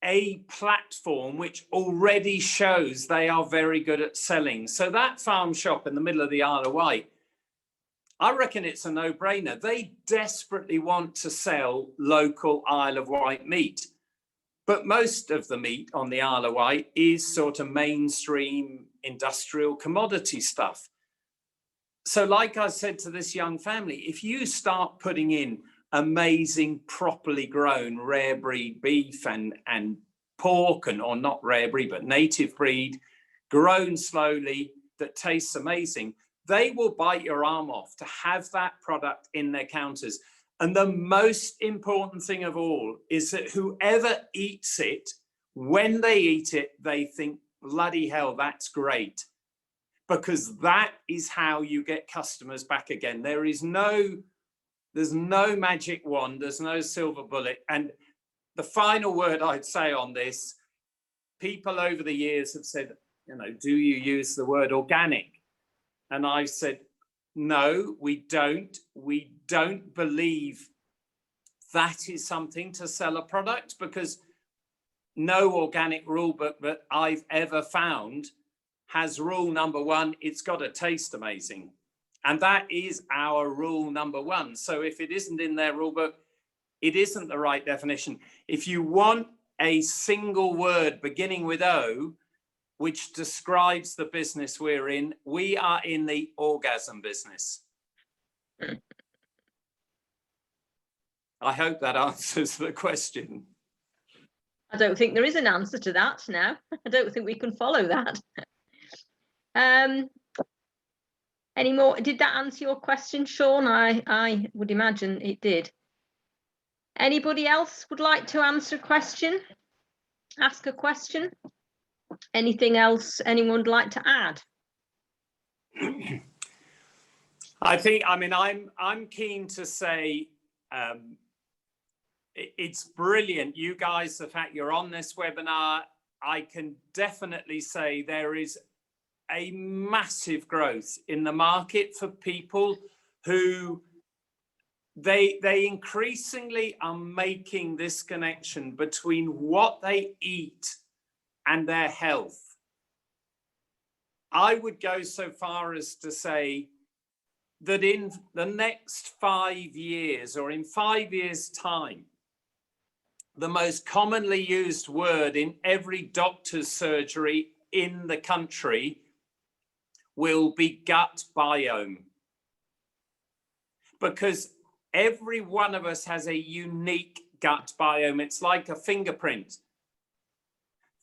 a platform which already shows they are very good at selling. So that farm shop in the middle of the Isle of Wight, I reckon it's a no-brainer. They desperately want to sell local Isle of Wight meat. But most of the meat on the Isle of Wight is sort of mainstream industrial commodity stuff. So like I said to this young family, if you start putting in amazing, properly grown rare breed beef and pork, or not rare breed, but native breed, grown slowly, that tastes amazing, they will bite your arm off to have that product in their counters. And the most important thing of all is that whoever eats it, when they eat it, they think, bloody hell, that's great. Because that is how you get customers back again. There's no magic wand, there's no silver bullet. And the final word I'd say on this, people over the years have said, do you use the word organic? And I've said, no, we don't. We don't believe that is something to sell a product, because no organic rule book that I've ever found has rule number one, it's got to taste amazing. And that is our rule number one. So if it isn't in their rule book, it isn't the right definition. If you want a single word beginning with O, which describes the business we're in, we are in the orgasm business. I hope that answers the question. I don't think there is an answer to that now. I don't think we can follow that. Any more? Did that answer your question, Sean? I would imagine it did. Anybody else would like to answer a question? Ask a question? Anything else anyone would like to add? I'm keen to say it's brilliant. You guys, the fact you're on this webinar, I can definitely say there is a massive growth in the market for people who they increasingly are making this connection between what they eat and their health. I would go so far as to say that in the next 5 years, or in 5 years' time, the most commonly used word in every doctor's surgery in the country will be gut biome. Because every one of us has a unique gut biome. It's like a fingerprint.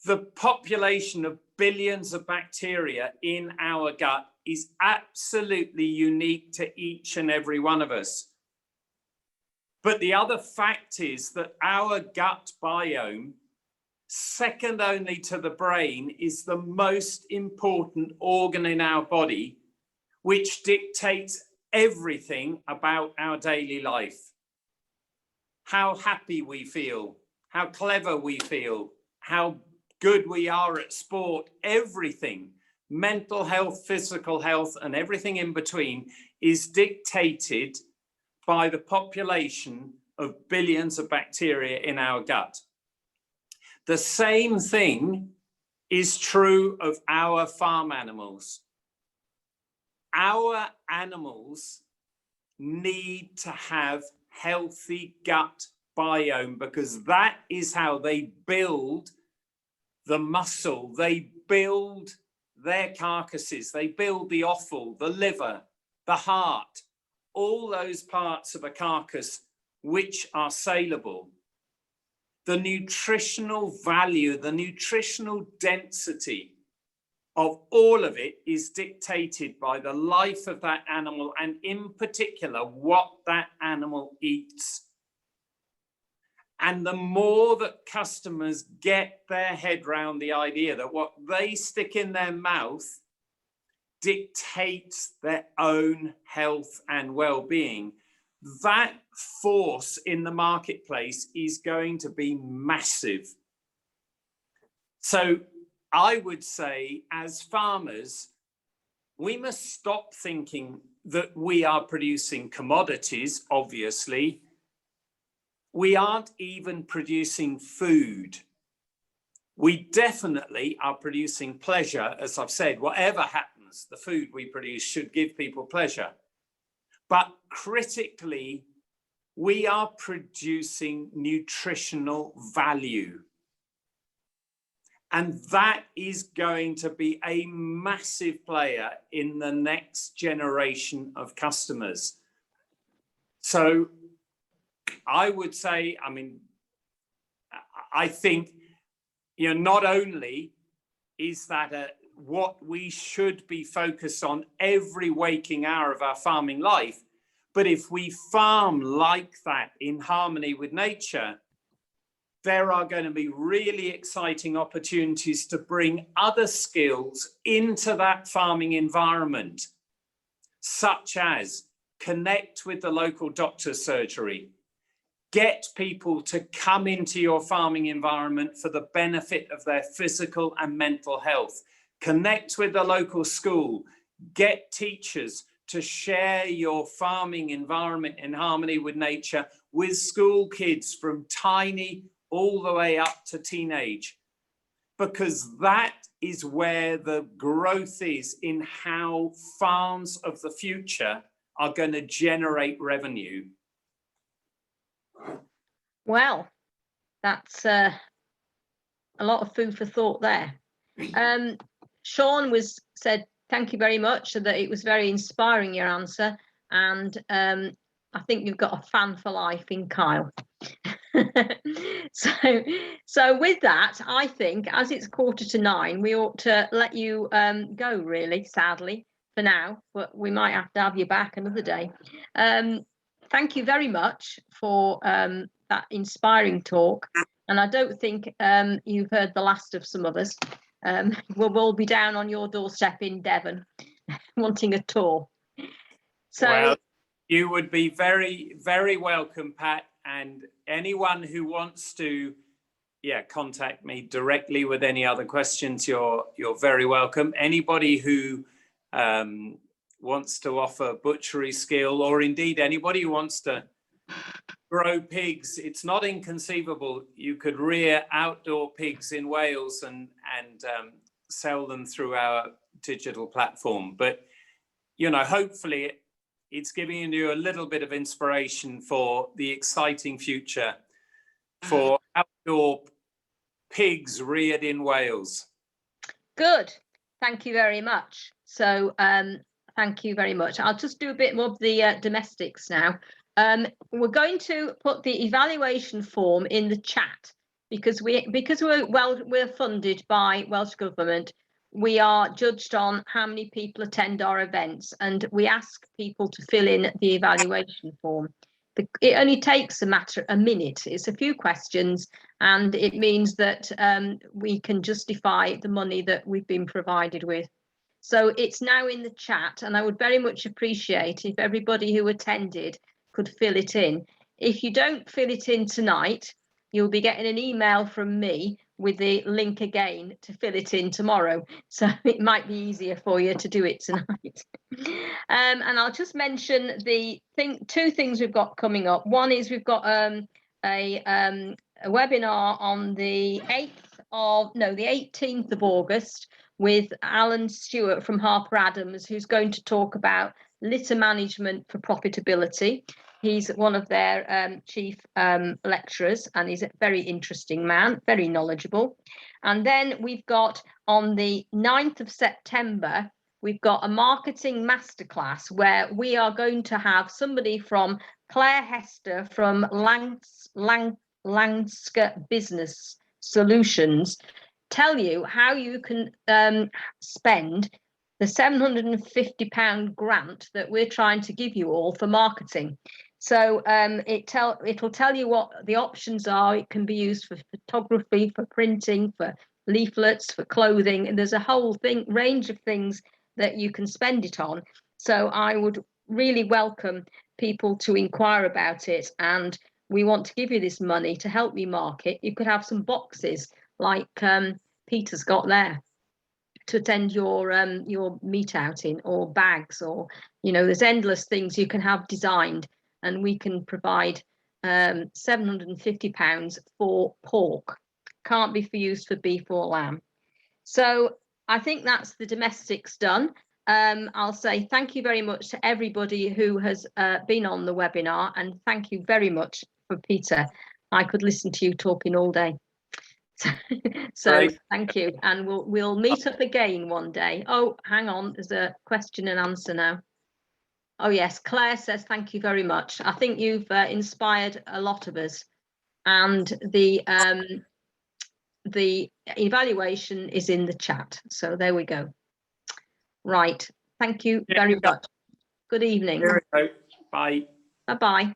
The population of billions of bacteria in our gut is absolutely unique to each and every one of us. But the other fact is that our gut biome, second only to the brain, is the most important organ in our body, which dictates everything about our daily life. How happy we feel, how clever we feel, how good we are at sport, everything, mental health, physical health, and everything in between is dictated by the population of billions of bacteria in our gut. The same thing is true of our farm animals. Our animals need to have healthy gut biome, because that is how they build the muscle, they build their carcasses, they build the offal, the liver, the heart, all those parts of a carcass which are saleable. The nutritional value, the nutritional density of all of it is dictated by the life of that animal, and in particular, what that animal eats. And the more that customers get their head round the idea that what they stick in their mouth dictates their own health and well-being, that force in the marketplace is going to be massive. So I would say, as farmers, we must stop thinking that we are producing commodities, obviously. We aren't even producing food. We definitely are producing pleasure. As I've said, whatever happens, the food we produce should give people pleasure. But critically, we are producing nutritional value. And that is going to be a massive player in the next generation of customers. So I would say, I mean, I think, you know, not only is that what we should be focused on every waking hour of our farming life, but if we farm like that in harmony with nature, there are going to be really exciting opportunities to bring other skills into that farming environment, such as connect with the local doctor's surgery, get people to come into your farming environment for the benefit of their physical and mental health, connect with the local school, get teachers to share your farming environment in harmony with nature with school kids from tiny all the way up to teenage, because that is where the growth is in how farms of the future are going to generate revenue. Well, that's a lot of food for thought there. Sean said, thank you very much, so that it was very inspiring, your answer. And I think you've got a fan for life in Kyle. So with that, I think, as it's 8:45, we ought to let you go, really, sadly, for now, but we might have to have you back another day. Thank you very much for that inspiring talk. And I don't think you've heard the last of some of us. We'll all be down on your doorstep in Devon wanting a tour. So well, you would be very, very welcome, Pat. And anyone who wants to contact me directly with any other questions, you're very welcome. Anybody who wants to offer butchery skill, or indeed anybody who wants to grow pigs, it's not inconceivable. You could rear outdoor pigs in Wales and sell them through our digital platform. But, you know, hopefully it's giving you a little bit of inspiration for the exciting future for outdoor pigs reared in Wales. Good. Thank you very much. So thank you very much. I'll just do a bit more of the domestics now. We're going to put the evaluation form in the chat because we're funded by Welsh Government. We are judged on how many people attend our events, and we ask people to fill in the evaluation form. It only takes a minute. It's a few questions, and it means that we can justify the money that we've been provided with. So it's now in the chat, and I would very much appreciate if everybody who attended could fill it in. If you don't fill it in tonight, you'll be getting an email from me with the link again to fill it in tomorrow. So it might be easier for you to do it tonight. And I'll just mention two things we've got coming up. One is we've got a webinar on the 18th of August with Alan Stewart from Harper Adams, who's going to talk about litter management for profitability. He's one of their chief lecturers, and he's a very interesting man, very knowledgeable. And then we've got on the 9th of September, we've got a marketing masterclass where we are going to have somebody from Claire Hester from Lanska Business Solutions tell you how you can spend the £750 grant that we're trying to give you all for marketing. So it'll tell you what the options are. It can be used for photography, for printing, for leaflets, for clothing, and there's a whole range of things that you can spend it on. So I would really welcome people to inquire about it, and we want to give you this money to help you market, you could have some boxes like Peter's got there to attend your meet out in, or bags, or there's endless things you can have designed, and we can provide £750 for pork. Can't be used for beef or lamb. So I think that's the domestics done. I'll say thank you very much to everybody who has been on the webinar, and thank you very much for Peter. I could listen to you talking all day. So Great. thank you, and we'll meet up again one day. Oh, hang on, there's a question and answer now. Oh yes, Claire says thank you very much. I think you've inspired a lot of us, and the evaluation is in the chat, so there we go. Right, thank you very much. Good evening. Bye. Bye-bye.